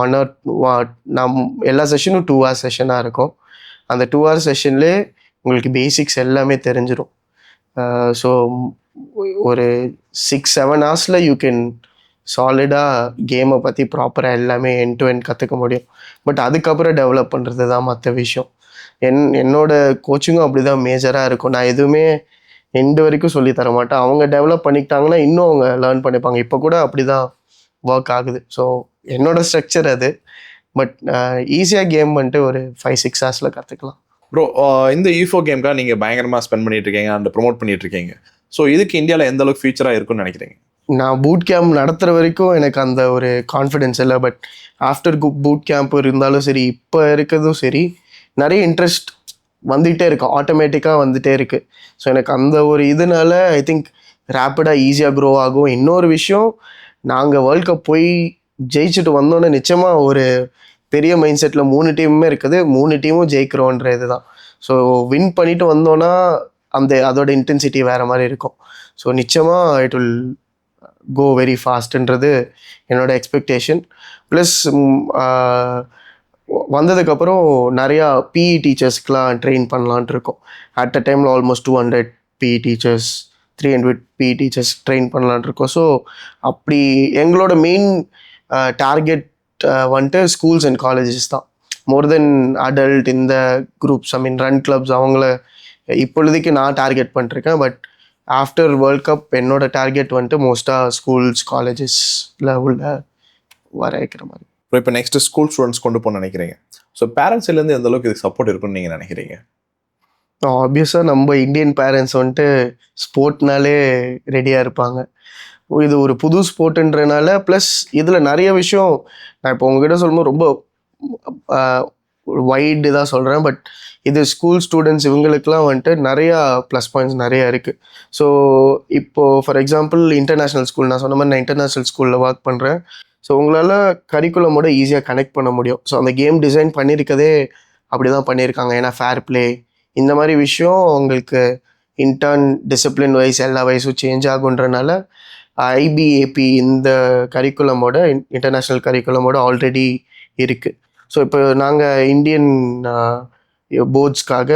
1 hour நான் எல்லா செஷனும் 2 hours செஷனாக இருக்கும். அந்த 2 hour செஷன்லேயே உங்களுக்கு பேசிக்ஸ் எல்லாமே தெரிஞ்சிடும். ஸோ ஒரு 6-7 ஹவர்ஸில் யூ கேன் சாலிடாக கேமை பற்றி ப்ராப்பராக எல்லாமே எண்ட் டு எண்ட் கற்றுக்க முடியும். பட் அதுக்கப்புறம் டெவலப் பண்ணுறது தான் மற்ற விஷயம். என்னோட கோச்சிங்கும் அப்படி தான் மேஜராக இருக்கும். நான் எதுவுமே எண்டு வரைக்கும் சொல்லி தர மாட்டேன். அவங்க டெவலப் பண்ணிக்கிட்டாங்கன்னா இன்னும் அவங்க லேர்ன் பண்ணிப்பாங்க. இப்போ கூட அப்படி தான் ஒர்க் ஆகுது. ஸோ என்னோட ஸ்ட்ரக்சர் அது. பட் ஈஸியாக கேம் வந்துட்டு ஒரு 5-6 ஹவர்ஸில் கற்றுக்கலாம். ப்ரோ, இந்த ஈஃபோ கேம்க்காக நீங்கள் பயங்கரமாக ஸ்பெண்ட் பண்ணிட்டு இருக்கீங்க அண்ட் ப்ரொமோட் பண்ணிட்டு இருக்கீங்க. ஸோ இதுக்கு இந்தியாவில் எந்த அளவுக்கு ஃபியூச்சராக இருக்குன்னு நினைக்கிறீங்க? நான் பூட் கேம்ப் நடத்துகிற வரைக்கும் எனக்கு அந்த ஒரு கான்ஃபிடென்ஸ் இல்லை. பட் ஆஃப்டர் பூட் கேம்ப் இருந்தாலும் சரி, இப்போ இருக்கிறதும் சரி, நிறைய இன்ட்ரெஸ்ட் வந்துகிட்டே இருக்கு, ஆட்டோமேட்டிக்காக வந்துகிட்டே இருக்குது. ஸோ எனக்கு அந்த ஒரு இதனால ஐ திங்க் ரேப்பிடாக ஈஸியாக க்ரோ ஆகும். இன்னொரு விஷயம், நாங்கள் வேர்ல்ட் கப் போய் ஜெயிச்சுட்டு வந்தோன்னே நிச்சயமாக ஒரு பெரிய மைண்ட் செட்டில் 3 டீமுமே இருக்குது, 3 டீமும் ஜெயிக்கிறோன்ற இது தான். ஸோ வின் பண்ணிட்டு வந்தோன்னா அதோட இன்டென்சிட்டி வேறு மாதிரி இருக்கும். ஸோ நிச்சயமாக இட் வில் கோ வெரி ஃபாஸ்ட்ன்றது என்னோட எக்ஸ்பெக்டேஷன். ப்ளஸ் வந்ததுக்கப்புறம் நிறையா பிஇ டீச்சர்ஸ்க்கெலாம் ட்ரெயின் பண்ணலான்ட்டு இருக்கோம். அட் அ டைமில் almost 200 PE teachers, 300 PE teachers train பண்ணலான்ட்டு இருக்கோம். ஸோ அப்படி எங்களோட மெயின் டார்கெட் வந்துட்டு ஸ்கூல்ஸ் அண்ட் காலேஜஸ் தான். மோர் தென் அடல்ட் இந்த groups, I mean run clubs, அவங்கள இப்பொழுதைக்கு நான் டார்கெட் பண்ணிருக்கேன். பட் ஆஃப்டர் வேர்ல்ட் கப் என்னோட டார்கெட் வந்துட்டு மோஸ்ட்டாக ஸ்கூல்ஸ் காலேஜஸில் உள்ள வர வைக்கிற மாதிரி. இப்போ நெக்ஸ்ட் ஸ்கூல் ஸ்டூடெண்ட்ஸ் கொண்டு போக நினைக்கிறீங்க. ஸோ பேரண்ட்ஸ்லேருந்து எந்த அளவுக்கு இதுக்கு சப்போர்ட் இருக்குன்னு நீங்கள் நினைக்கிறீங்க? ஆப்வியஸாக நம்ம இந்தியன் பேரண்ட்ஸ் வந்துட்டு ஸ்போர்ட்னாலே ரெடியாக இருப்பாங்க. இது ஒரு புது ஸ்போர்ட்டுன்றனால, ப்ளஸ் இதில் நிறைய விஷயம் நான் இப்போ உங்ககிட்ட சொல்லும்போது ரொம்ப வைடு தான் சொல்கிறேன். பட் இது ஸ்கூல் ஸ்டூடெண்ட்ஸ் இவங்களுக்குலாம் வந்துட்டு நிறையா ப்ளஸ் பாயிண்ட்ஸ் நிறையா இருக்குது. ஸோ இப்போது ஃபார் எக்ஸாம்பிள் இன்டர்நேஷ்னல் ஸ்கூல், நான் சொன்ன மாதிரி நான் இன்டர்நேஷ்னல் ஸ்கூலில் ஒர்க் பண்ணுறேன். ஸோ உங்களால் கரிக்குலமோட ஈஸியாக கனெக்ட் பண்ண முடியும். ஸோ அந்த கேம் டிசைன் பண்ணியிருக்கதே அப்படி தான் பண்ணியிருக்காங்க. ஏன்னா ஃபேர் ப்ளே இந்த மாதிரி விஷயம் உங்களுக்கு இன்டர்ன் டிசிப்ளின் வைஸ் எல்லா வயசும் சேஞ்ச் ஆகுன்றனால ஐபிஏபி இந்த கரிக்குலமோட இன்டர்நேஷ்னல் கரிக்குலமோட ஆல்ரெடி இருக்குது. ஸோ இப்போ நாங்கள் இந்தியன் போர்ட்ஸ்க்காக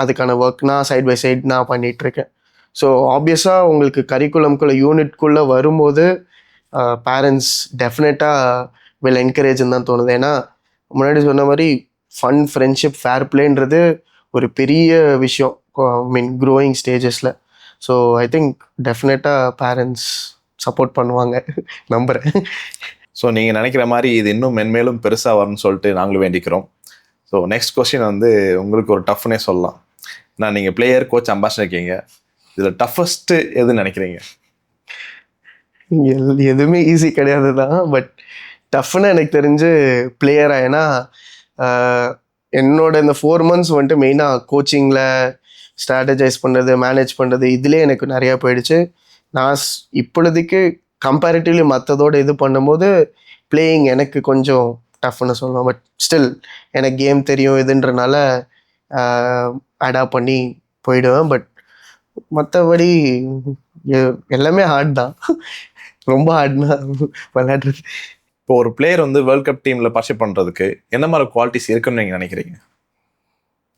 அதுக்கான ஒர்க் நான் சைட் பை சைட் நான் பண்ணிகிட்ருக்கேன். ஸோ ஆப்வியஸாக உங்களுக்கு கரிக்குலம்குள்ளே யூனிட்குள்ளே வரும்போது பேரண்ட்ஸ் டெஃபினட்டாக வில் என்கரேஜ்னு தான் தோணுது. ஏன்னா முன்னாடி சொன்ன மாதிரி ஃபன், ஃப்ரெண்ட்ஷிப், ஃபேர் பிளேன்றது ஒரு பெரிய விஷயம் ஐ மீன் க்ரோயிங் ஸ்டேஜஸில். ஸோ ஐ திங்க் டெஃபினட்டாக பேரண்ட்ஸ் சப்போர்ட் பண்ணுவாங்க நம்புகிறேன். ஸோ நீங்கள் நினைக்கிற மாதிரி இது இன்னும் மென்மேலும் பெருசாக வரும்னு சொல்லிட்டு நாங்களும் வேண்டிக்கிறோம். ஸோ நெக்ஸ்ட் கொஸ்டின் வந்து உங்களுக்கு ஒரு டஃப்னே சொல்லலாம். நீங்கள் பிளேயர், கோச், அம்பாசிடர் இருக்கீங்க. இதில் டஃபஸ்ட்டு எதுன்னு நினைக்கிறீங்க? எதுவுமே ஈஸி கிடையாது தான். பட் டஃப்னு எனக்கு தெரிஞ்சு பிளேயராக, ஏன்னா என்னோட இந்த 4 months வந்துட்டு மெயினாக கோச்சிங்கில் ஸ்ட்ராட்டஜைஸ் பண்ணுறது, மேனேஜ் பண்ணுறது, இதிலே எனக்கு நிறையா போயிடுச்சு. நான் இப்பொழுதுக்கு கம்பேரிட்டிவ்லி மற்றதோடு இது பண்ணும்போது பிளேயிங் எனக்கு கொஞ்சம் டஃப்னு சொல்லுவேன். பட் ஸ்டில் எனக்கு கேம் தெரியும் இதுன்றனால அடாப்ட் பண்ணி போயிடுவேன். பட் மற்றபடி எல்லாமே ஹார்ட் தான். ரொம்ப ஹார்ட்னா விளையாடுறது. இப்போ ஒரு பிளேயர் வந்து வேர்ல்ட் கப் டீமில் பார்ட்டிசிபேட் பண்ணுறதுக்கு என்ன மாதிரி குவாலிட்டிஸ் இருக்குன்னு நீங்கள் நினைக்கிறீங்க?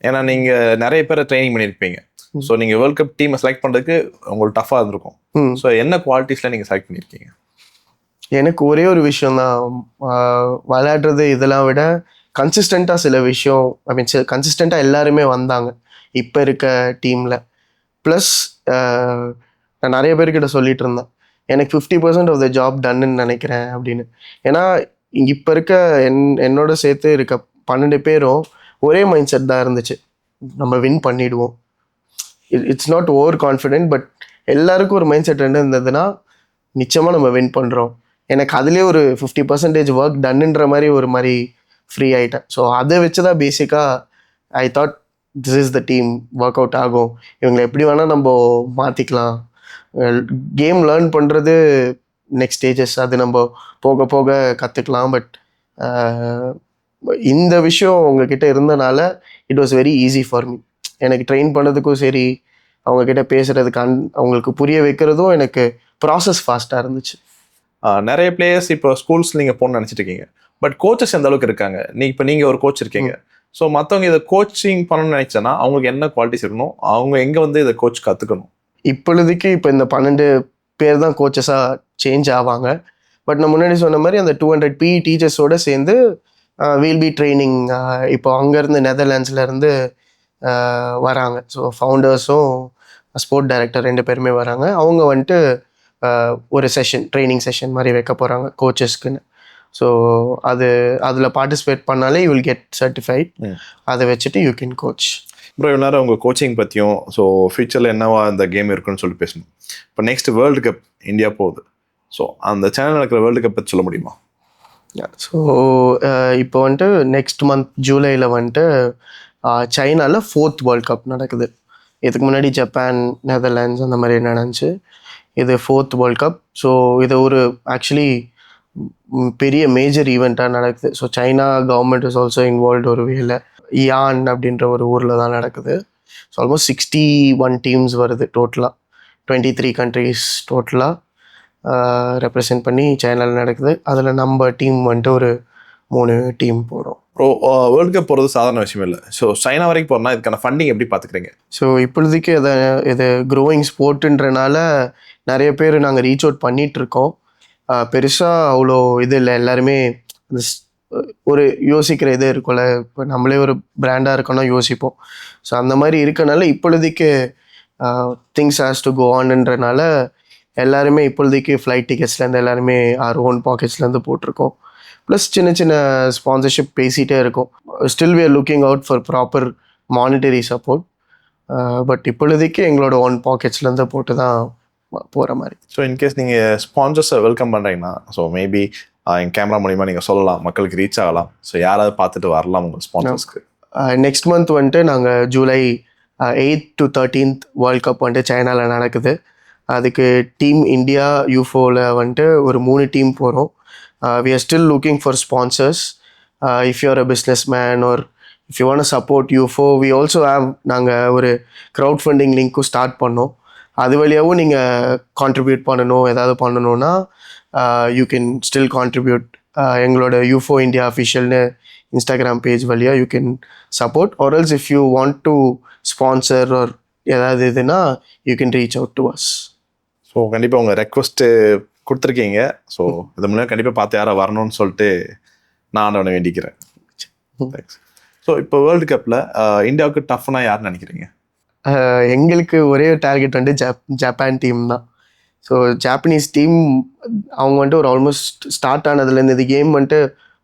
ஏன்னா நீங்கள் நிறைய பேரை ட்ரைனிங் பண்ணியிருப்பீங்க. ஸோ நீங்கள் வேர்ல்ட் கப் டீமை செலக்ட் பண்ணுறதுக்கு உங்களுக்கு டஃப்பாக இருந்திருக்கும். ஸோ என்ன குவாலிட்டிஸில் நீங்கள் செலக்ட் பண்ணியிருக்கீங்க? எனக்கு ஒரே ஒரு விஷயந்தான், விளையாடுறது இதெல்லாம் விட கன்சிஸ்டண்ட்டாக சில விஷயம், ஐ மீன் கன்சிஸ்டண்ட்டாக எல்லாருமே வந்தாங்க இப்போ இருக்க டீமில். ப்ளஸ் நான் நிறைய பேர்கிட்ட சொல்லிட்டு இருந்தேன், எனக்கு 50% ஆஃப் த ஜாப் டன்னு நினைக்கிறேன் அப்படின்னு. ஏன்னா இப்போ இருக்க என்னோட சேர்த்து இருக்க 12 பேரும் ஒரே மைண்ட் செட் தான் இருந்துச்சு, நம்ம வின் பண்ணிடுவோம். It's not over confident, but எல்லாருக்கும் ஒரு மைண்ட் செட் என்ன இருந்ததுன்னா நிச்சயமாக நம்ம வின் பண்ணுறோம். எனக்கு அதுலேயே ஒரு 50% ஒர்க் டன்னுன்ற மாதிரி ஒரு மாதிரி ஃப்ரீ ஆகிட்டேன். ஸோ அதை வச்சு தான் பேசிக்காக I thought this is the team, work out ஆகும், இவங்களை எப்படி வேணால் நம்ம மாற்றிக்கலாம். கேம் லேர்ன் பண்ணுறது நெக்ஸ்ட் ஸ்டேஜஸ், அது நம்ம போக போக கற்றுக்கலாம். பட் இந்த விஷயம் உங்ககிட்ட இருந்தனால it was very easy for me. எனக்கு ட்ரெயின் பண்ணதுக்கும் சரி, அவங்கக்கிட்ட பேசுகிறதுக்கு அவங்களுக்கு புரிய வைக்கிறதும் எனக்கு ப்ராசஸ் ஃபாஸ்ட்டாக இருந்துச்சு. நிறைய பிளேயர்ஸ் இப்போ ஸ்கூல்ஸ் நீங்கள் போகணும்னு நினச்சிட்டு இருக்கீங்க. பட் கோச்சஸ் எந்த அளவுக்கு இருக்காங்க? இப்போ நீங்கள் ஒரு கோச் இருக்கீங்க. ஸோ மற்றவங்க இதை கோச்சிங் பண்ணணும்னு நினைச்சேன்னா அவங்களுக்கு என்ன குவாலிட்டிஸ் இருக்கணும், அவங்க எங்கே வந்து இதை கோச் கற்றுக்கணும்? இப்பொழுதுக்கு இப்போ இந்த 12 பேர் தான் கோச்சஸாக சேஞ்ச் ஆவாங்க. பட் நான் முன்னாடி சொன்ன மாதிரி அந்த 200 PE டீச்சர்ஸோடு சேர்ந்து வீல் பி ட்ரைனிங். இப்போ அங்கேருந்து நெதர்லாண்ட்ஸ்லேருந்து வராங்க. ஸோ ஃபவுண்டர்ஸும் ஸ்போர்ட் டைரக்டர் 2 பேருமே வராங்க. அவங்க வந்துட்டு ஒரு ட்ரைனிங் செஷன் மாதிரி வைக்க போகிறாங்க கோச்சஸ்க்குன்னு. ஸோ அதில் பார்ட்டிசிபேட் பண்ணாலே யூ வில் கெட் சர்டிஃபைட். அதை வச்சுட்டு யூ கேன் கோச். அப்புறம் இவ்வளோ நேரம் உங்கள் கோச்சிங் பற்றியும் ஸோ ஃபியூச்சரில் என்னவா இந்த கேம் இருக்குன்னு சொல்லி பேசணும். இப்போ நெக்ஸ்ட் வேர்ல்டு கப் இந்தியா போகுது. ஸோ அந்த சேனல் நடக்கிற வேர்ல்டு கப் பற்றி சொல்ல முடியுமா? ஸோ இப்போ வந்துட்டு நெக்ஸ்ட் மந்த் ஜூலையில் வந்துட்டு சைனாவில் 4th வேர்ல்ட் கப் நடக்குது. இதுக்கு முன்னாடி ஜப்பான், நெதர்லாண்ட்ஸ் அந்த மாதிரி நடந்துச்சு. இது 4th வேர்ல்ட் கப். ஸோ இது ஒரு ஆக்சுவலி பெரிய மேஜர் ஈவெண்ட்டாக நடக்குது. So China government is also involved ஒரு வேல. யான் அப்படின்ற ஒரு ஊரில் தான் நடக்குது. ஸோ ஆல்மோஸ்ட் 61 டீம்ஸ் வருது டோட்டலாக. 23 கண்ட்ரீஸ் டோட்டலாக ரெப்ரசென்ட் பண்ணி சைனாவில் நடக்குது. அதில் நம்ம டீம் வந்துட்டு ஒரு 3 டீம் போகிறோம். வேர்ல்டு கப் போகிறது சாதாரண விஷயம் இல்லை. ஸோ சைனா வரைக்கும் போகிறோம்னா இதுக்கான ஃபண்டிங் எப்படி பார்த்துக்கிறீங்க? ஸோ இப்பொழுதுக்கு இது க்ரோயிங் ஸ்போர்ட்டுன்றனால நிறைய பேர் நாங்கள் ரீச் அவுட் பண்ணிகிட்ருக்கோம். பெருசாக அவ்வளோ இது இல்லை. எல்லாருமே அந்த ஒரு யோசிக்கிற இது இருக்கும்ல, இப்போ நம்மளே ஒரு பிராண்டாக இருக்கோன்னா யோசிப்போம். ஸோ அந்த மாதிரி இருக்கனால இப்பொழுதுக்கு திங்ஸ் ஹேஸ் டு கோ ஆன்ன்றனால எல்லாருமே இப்பொழுதுக்கு ஃப்ளைட் டிக்கெட்ஸ்லேருந்து எல்லாருமே ஆர் ஓன் பாக்கெட்ஸ்லேருந்து போட்டிருக்கோம். ப்ளஸ் சின்ன சின்ன ஸ்பான்சர்ஷிப் பேசிகிட்டே இருக்கும். Still we are looking out for proper monetary support. But இப்பொழுதுக்கு எங்களோட ஓன் பாக்கெட்ஸ்லேருந்து போட்டு தான் போகிற மாதிரி. ஸோ இன்கேஸ் நீங்கள் ஸ்பான்சர்ஸை வெல்கம் பண்ணுறீங்கன்னா ஸோ மேபி என் கேமரா மூலிமா நீங்கள் சொல்லலாம், மக்களுக்கு ரீச் ஆகலாம். ஸோ யாராவது பார்த்துட்டு வரலாம் உங்கள் ஸ்பான்சர்ஸ்க்கு. நெக்ஸ்ட் மந்த் வந்துட்டு நாங்கள் July 8th to 13th world cup வந்துட்டு சைனாவில் நடக்குது. அதுக்கு டீம் இந்தியா யூஃபோவில் வந்துட்டு ஒரு 3 டீம் போகிறோம். We are still looking for sponsors. If you are a business man or if you want support UFO, we also have நாங்கள் ஒரு க்ரௌட் ஃபண்டிங் லிங்க்கும் ஸ்டார்ட் பண்ணோம். அது வழியாகவும் நீங்கள் கான்ட்ரிபியூட் பண்ணணும், ஏதாவது பண்ணணுன்னா யூ கேன் ஸ்டில் கான்ட்ரிபியூட். எங்களோட யூஃபோ இந்தியா அஃபிஷியல்னு இன்ஸ்டாகிராம் பேஜ் வழியாக you can support. Or else if you want to sponsor or ஏதாவது இதுனா you can reach out to us. So கண்டிப்பாக உங்கள் ரெக்வஸ்ட்டு கொடுத்துருக்கீங்க. ஸோ இது மூலம் கண்டிப்பாக பார்த்து யாராவது வரணும்னு சொல்லிட்டு நான் அவனை வேண்டிக்கிறேன். தேங்க்ஸ். ஸோ இப்போ வேர்ல்டு கப்பில் இந்தியாவுக்கு டஃப்னா யாருன்னு நினைக்கிறீங்க? எங்களுக்கு ஒரே டார்கெட் வந்துட்டு ஜப்பான் டீம் தான். ஸோ ஜாப்பனீஸ் டீம் அவங்க வந்துட்டு ஒரு ஆல்மோஸ்ட் ஸ்டார்ட் ஆனதுலேருந்து இது கேம் வந்துட்டு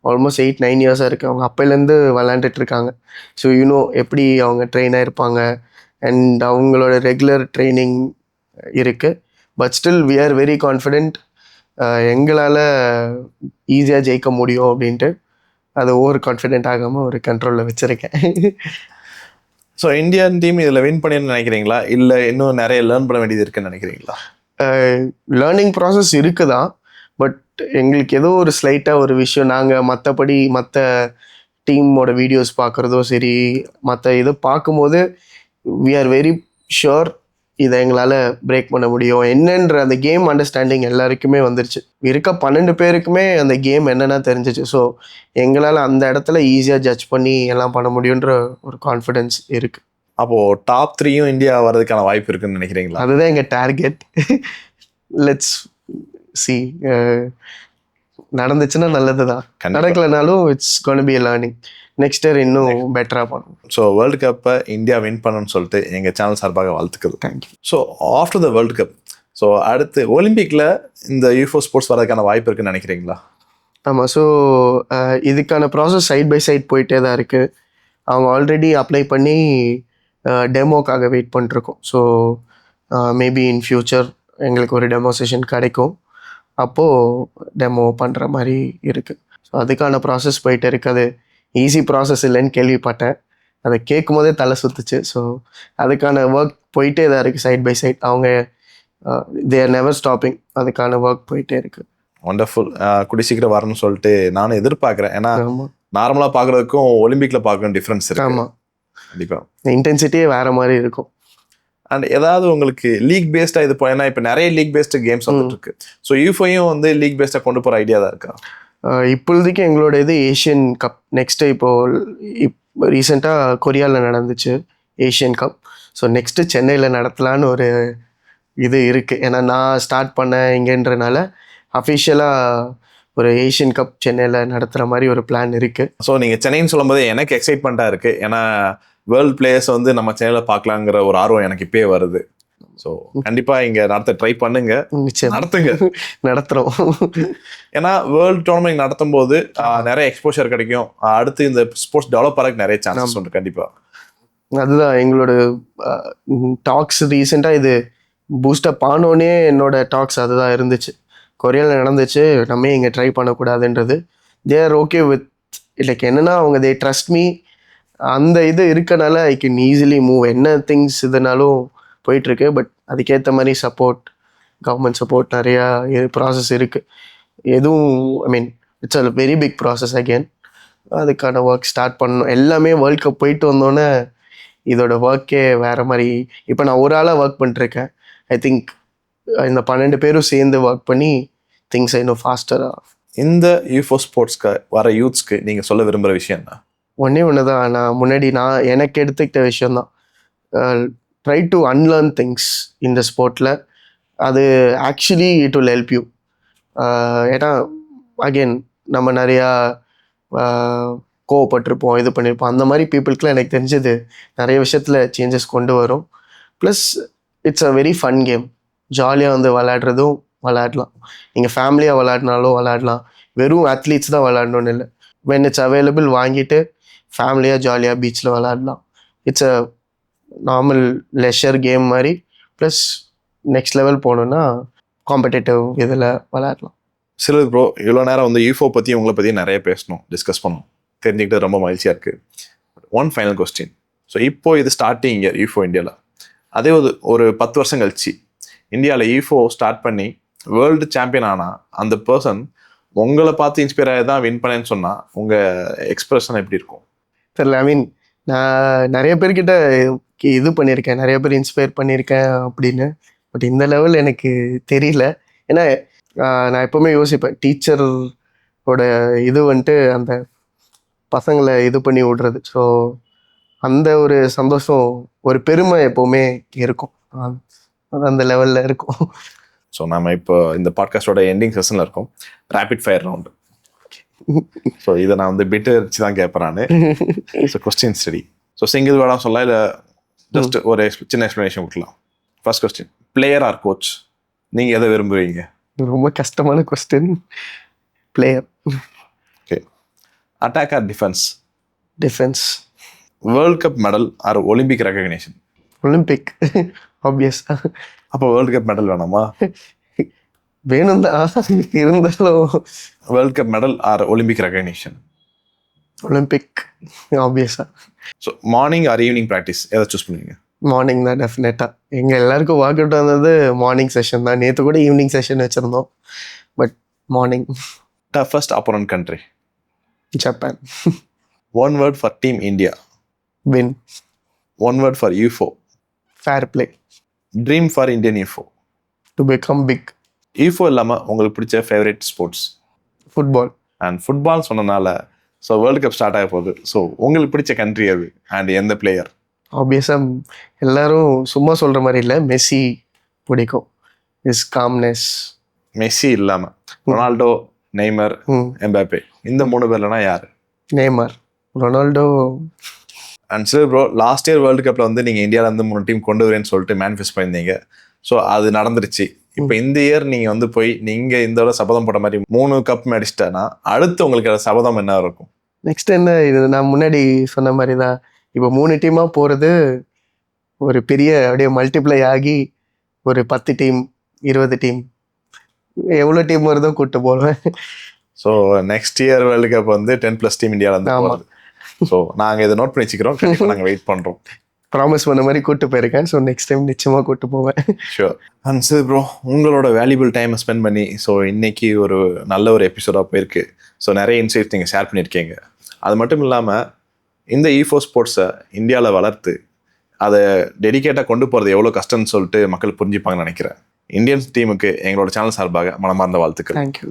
ஆல்மோஸ்ட் 8-9 இயர்ஸாக இருக்குது. அவங்க அப்போலேருந்து விளாண்டுட்ருக்காங்க. ஸோ யூனோ எப்படி அவங்க ட்ரெயினாக இருப்பாங்க அண்ட் அவங்களோட ரெகுலர் ட்ரைனிங் இருக்குது. But still we are very confident. எங்களால் ஈஸியாக ஜெயிக்க முடியும் அப்படின்ட்டு அதை ஓவர் கான்ஃபிடென்ட் ஆகாமல் ஒரு கண்ட்ரோலில் வச்சுருக்கேன். ஸோ இந்தியன் டீம் இதில் வின் பண்ணின்னு நினைக்கிறீங்களா, இல்லை இன்னும் நிறைய லேர்ன் பண்ண வேண்டியது இருக்குன்னு நினைக்கிறீங்களா? லேர்னிங் ப்ராசஸ் இருக்குதான். பட் எங்களுக்கு ஏதோ ஒரு ஸ்லைட்டாக ஒரு விஷயம், நாங்கள் மற்றபடி மற்ற டீமோட வீடியோஸ் பார்க்குறதோ சரி, மற்ற இதை பார்க்கும்போது வி ஆர் வெரி ஷுர் இதை எங்களால் பிரேக் பண்ண முடியும் என்னன்ற அந்த கேம் அண்டர்ஸ்டாண்டிங் எல்லாருக்குமே வந்துருச்சு. இருக்க 12 பேருக்குமே அந்த கேம் என்னென்னா தெரிஞ்சிச்சு. ஸோ எங்களால் அந்த இடத்துல ஈஸியாக ஜட்ஜ் பண்ணி எல்லாம் பண்ண முடியுன்ற ஒரு கான்ஃபிடென்ஸ் இருக்குது. அப்போது டாப் 3யும் இந்தியா வர்றதுக்கான வாய்ப்பு இருக்குன்னு நினைக்கிறீங்களா? அதுதான் எங்கள் டார்கெட். Let's see. நடந்துச்சுன்னா நல்லது தான், நடக்கலைனாலும் it's gonna be a learning. Next year இன்னும் பெட்டராக பண்ணணும். ஸோ வேர்ல்டு கப்பை இந்தியா வின் பண்ணணும்னு சொல்லிட்டு எங்கள் சேனல் சார்பாக வாழ்த்துக்கள். Thank you. So after the world cup so அடுத்து ஒலிம்பிக்கில் இந்த யூஃபோ ஸ்போர்ட்ஸ் வரதுக்கான வாய்ப்பு இருக்குன்னு நினைக்கிறீங்களா? ஆமாம். ஸோ இதுக்கான ப்ராசஸ் சைட் பை சைட் போயிட்டே தான் இருக்குது. அவங்க ஆல்ரெடி அப்ளை பண்ணி டெமோக்காக வெயிட் பண்ணிருக்கோம். ஸோ மேபி இன் ஃப்யூச்சர் எங்களுக்கு ஒரு டெமோ செஷன் கிடைக்கும், அப்போது டெமோ பண்ணுற மாதிரி இருக்குது. ஸோ அதுக்கான ப்ராசஸ் போயிட்டு இருக்குது. ஈஸி ப்ராசஸ் இல்லைன்னு கேள்விப்பட்டேன், அதை கேட்கும் போதே தலை சுற்றுச்சு. ஸோ அதுக்கான ஒர்க் போயிட்டே தான் இருக்குது சைட் பை சைட். அவங்க தே ஆர் நெவர் ஸ்டாப்பிங், அதுக்கான ஒர்க் போயிட்டே இருக்குது. வண்டர்ஃபுல். கூடி சீக்கிரம் வரணும்னு சொல்லிட்டு நானும் எதிர்பார்க்குறேன். ஏன்னா நார்மலாக பார்க்குறதுக்கும் ஒலிம்பிக்கில் பார்க்கணும் டிஃப்ரென்ஸ் இருக்கு. ஆமாம், கண்டிப்பாக இன்டென்சிட்டியே வேறு மாதிரி இருக்கும். அண்ட் ஏதாவது உங்களுக்கு லீக் பேஸ்டாக இது ஏன்னா இப்போ நிறைய லீக் பேஸ்டு கேம்ஸ் வந்துட்டு இருக்கு. ஸோ யூஃபோயும் வந்து லீக் பேஸ்டாக கொண்டு போகிற ஐடியா தான் இருக்கா? இப்பொழுதுக்கு எங்களோட இது ஏஷியன் கப். நெக்ஸ்ட்டு இப்போது ரீசெண்டாக கொரியாவில் நடந்துச்சு ஏஷியன் கப். ஸோ நெக்ஸ்ட்டு சென்னையில் நடத்தலான்னு ஒரு இது இருக்குது. ஏன்னா நான் ஸ்டார்ட் பண்ணேன் இங்கேன்றனால அஃபிஷியலாக ஒரு ஏஷியன் கப் சென்னையில் நடத்துகிற மாதிரி ஒரு பிளான் இருக்குது. ஸோ நீங்கள் சென்னைன்னு சொல்லும்போது எனக்கு எக்ஸைட்மெண்ட்டாக இருக்குது. ஏன்னா வேர்ல்டு பிளேயர்ஸ் வந்து நம்ம சென்னையில் பார்க்கலாங்கிற ஒரு ஆர்வம் எனக்கு இப்பயே வருது. ஸோ கண்டிப்பாக இங்கே நடத்த ட்ரை பண்ணுங்க, நிச்சயம் நடத்துங்க, நடத்துகிறோம். ஏன்னா வேர்ல்டு டோர்னமெண்ட் நடத்தும் போது நிறைய எக்ஸ்போஷர் கிடைக்கும். அடுத்து இந்த ஸ்போர்ட்ஸ் டெவலப் ஆகிறதுக்கு நிறைய சான்சஸ் உண்டு கண்டிப்பாக. அதுதான் எங்களோட டாக்ஸ் ரீசெண்டாக இது பூஸ்டப் ஆனோடனே என்னோட டாக்ஸ் அதுதான் இருந்துச்சு. கொரியாவில் நடந்துச்சு, நம்ம இங்கே ட்ரை பண்ணக்கூடாதுன்றது. They are okay with like என்னென்னா அவங்க தே ட்ரஸ்ட் மீ. அந்த இது இருக்கனால ஐ கேன் ஈஸிலி மூவ். என்ன திங்ஸ் இதனாலும் போயிட்டுருக்கு. பட் அதுக்கேற்ற மாதிரி சப்போர்ட், கவர்மெண்ட் சப்போர்ட் நிறையா ப்ராசஸ் இருக்குது. எதுவும் I mean it's a very big process again. அதுக்கான ஒர்க் ஸ்டார்ட் பண்ணணும். எல்லாமே வேர்ல்ட் கப் போயிட்டு வந்தோன்னே இதோட ஒர்க்கே வேறு மாதிரி. இப்போ நான் ஒரு ஆளாக ஒர்க் பண்ணிட்டுருக்கேன். ஐ திங்க் இந்த 12 பேரும் சேர்ந்து ஒர்க் பண்ணி திங்ஸ் இன்னும் ஃபாஸ்டராக. இந்த யூஃபோ ஸ்போர்ட்ஸ்க்கு வர யூத்ஸ்க்கு நீங்கள் சொல்ல விரும்புகிற விஷயம் என்ன? ஒன்று தான், நான் எனக்கு எடுத்துக்கிட்ட விஷயந்தான். ட்ரை டு அன்லேர்ன் திங்ஸ் இந்த ஸ்போர்ட்டில். அது actually it will help you. ஏன்னா அகெயின் நம்ம நிறையா கோவப்பட்டிருப்போம், இது பண்ணியிருப்போம். அந்த மாதிரி பீப்புளுக்குலாம் எனக்கு தெரிஞ்சது நிறைய விஷயத்தில் சேஞ்சஸ் கொண்டு வரும். Plus it's a very fun game. ஜாலியாக வந்து விளையாடுறதும் விளையாடலாம். நீங்கள் ஃபேமிலியாக விளையாடினாலும் விளையாடலாம். வெறும் அத்லீட்ஸ் தான் விளையாடணும்னு இல்லை. வென் இட்ஸ் அவைலபிள் வாங்கிட்டு ஃபேமிலியாக ஜாலியாக பீச்சில் விளையாடலாம். It's a normal leisure game மாதிரி. ப்ளஸ் நெக்ஸ்ட் லெவல் போகணுன்னா காம்படேட்டிவ் இதில் விளையாடலாம். சிலர் ப்ரோ, இவ்வளோ நேரம் வந்து யூஃபோ பற்றி உங்களை பற்றி நிறைய பேசணும், டிஸ்கஸ் பண்ணணும், தெரிஞ்சுக்கிட்டு ரொம்ப மகிழ்ச்சியாக இருக்குது. One final question. ஸோ இப்போது இது ஸ்டார்டிங் இயர் யூஃபோ இந்தியாவில். அதே ஒரு 10 வருஷம் கழிச்சு இந்தியாவில் யூஃபோ ஸ்டார்ட் பண்ணி வேர்ல்டு சாம்பியன் ஆனால் அந்த பர்சன் உங்களை பார்த்து இன்ஸ்பயர் ஆகி தான் வின் பண்ணேன்னு சொன்னால் உங்கள் எக்ஸ்பிரஷன் எப்படி இருக்கும்? தெரியல. ஐ மீன் நான் நிறைய பேர்கிட்ட இது பண்ணியிருக்கேன், நிறைய பேர் இன்ஸ்பயர் பண்ணியிருக்கேன் அப்படின்னு. பட் இந்த லெவல் எனக்கு தெரியல. ஏன்னா நான் எப்போவுமே யோசிப்பேன், டீச்சரோட இது வந்துட்டு அந்த பசங்களை இது பண்ணி விடுறது. ஸோ அந்த ஒரு சந்தோஷம், ஒரு பெருமை எப்போவுமே இருக்கும். அது அந்த லெவலில் இருக்கும். ஸோ நம்ம இப்போ இந்த பாட்காஸ்டோட எண்டிங் செஷனில் இருக்கோம். Rapid fire round. ஸோ இதை நான் வந்து பிட்டு வச்சு தான் கேட்பேன் நான். So question study. So single வேர்டாக சொல்ல இல்லை ஜஸ்ட் ஒரு சின்ன எக்ஸ்ப்ளனேஷன் கொடுக்கலாம். First question, player or coach, நீங்கள் எதை விரும்புவீங்க? ரொம்ப கஷ்டமான question. Player. Okay. Attack or defence? Defence. World cup medal or Olympic recognition? Olympic obvious. அப்போ வேர்ல்டு கப் மெடல் வேணாமா? வேணும் தான், இருந்தாலும் world cup medal or Olympic recognition? Olympic ஆப்வியஸாக. So morning or evening practice எதை சூஸ் பண்ணுவீங்க? Morning தான் டெஃபினட்டாக. எங்கள் எல்லாருக்கும் ஒர்க் அவுட் வந்தது மார்னிங் செஷன் தான். நேற்று கூட ஈவினிங் செஷன் வச்சுருந்தோம். But morning. Toughest opponent country? Japan. One word for team India? Win. One word for UFO? Fair play. Dream for Indian UFO? To become big. UFO இல்லாமல் உங்களுக்கு பிடிச்ச favourite sports? Football. And football சொன்னனால so world cup start ஆக போகுது. So உங்களுக்கு பிடிச்ச country அது and எந்த பிளேயர்? ஆப்வியஸாக எல்லாரும் சும்மா சொல்கிற மாதிரி இல்லை, மெஸ்ஸி பிடிக்கும். Is calmness. மெஸ்ஸி இல்லாமல் ரொனால்டோ, நெய்மர், எம்பாப்பே, இந்த 3 பேர்லனா யார்? Neymar, Ronaldo. And sir bro, last year world கப்பில் வந்து நீங்கள் இந்தியாவிலேருந்து 3 டீம் கொண்டு வரேன்னு சொல்லிட்டு மேனிஃபெஸ்ட் பண்ணியிருந்தீங்க. ஸோ அது நடந்துருச்சு. இப்போ இந்த இயர் நீங்கள் வந்து போய் நீங்கள் இந்த சபதம் போட்ட மாதிரி 3 கப் அடிச்சிட்டேன்னா அடுத்து உங்களுக்கு சபதம் என்ன இருக்கும்? நெக்ஸ்ட் என்ன, இது நான் முன்னாடி சொன்ன மாதிரி தான். இப்போ 3 டீமாக போகிறது ஒரு பெரிய அப்படியே மல்டிப்ளை ஆகி ஒரு 10 டீம் 20 டீம் எவ்வளோ டீம் வருதோ கூப்பிட்டு போடுவேன். So next year world cup வந்து 10+ டீம் இந்தியாவிலேருந்து போகிறது. ஸோ நாங்கள் இதை நோட் பண்ணி வச்சுக்கிறோம். கண்டிப்பாக நாங்கள் வெயிட் பண்ணுறோம். ப்ராமிஸ் பண்ண மாதிரி கூப்பிட்டு போயிருக்கேன். ஸோ நெக்ஸ்ட் டைம் நிச்சயமாக கூப்பிட்டு போவேன். ஷூர். அண்ட் சார் ப்ரோ, உங்களோட வேல்யூபிள் டைமை ஸ்பெண்ட் பண்ணி ஸோ இன்னைக்கு ஒரு நல்ல ஒரு எபிசோடாக போயிருக்கு. ஸோ நிறைய இன்சைட்ஸ் நீங்கள் ஷேர் பண்ணியிருக்கீங்க. அது மட்டும் இல்லாமல் இந்த ஈஃபோ ஸ்போர்ட்ஸை இந்தியாவில் வளர்த்து அதை டெடிகேட்டாக கொண்டு போகிறது எவ்வளோ கஷ்டம்னு சொல்லிட்டு மக்கள் புரிஞ்சுப்பாங்கன்னு நினைக்கிறேன். இந்தியன்ஸ் டீமுக்கு எங்களோட சேனல் சார்பாக மனமார்ந்த வாழ்த்துக்கள். தேங்க்யூ.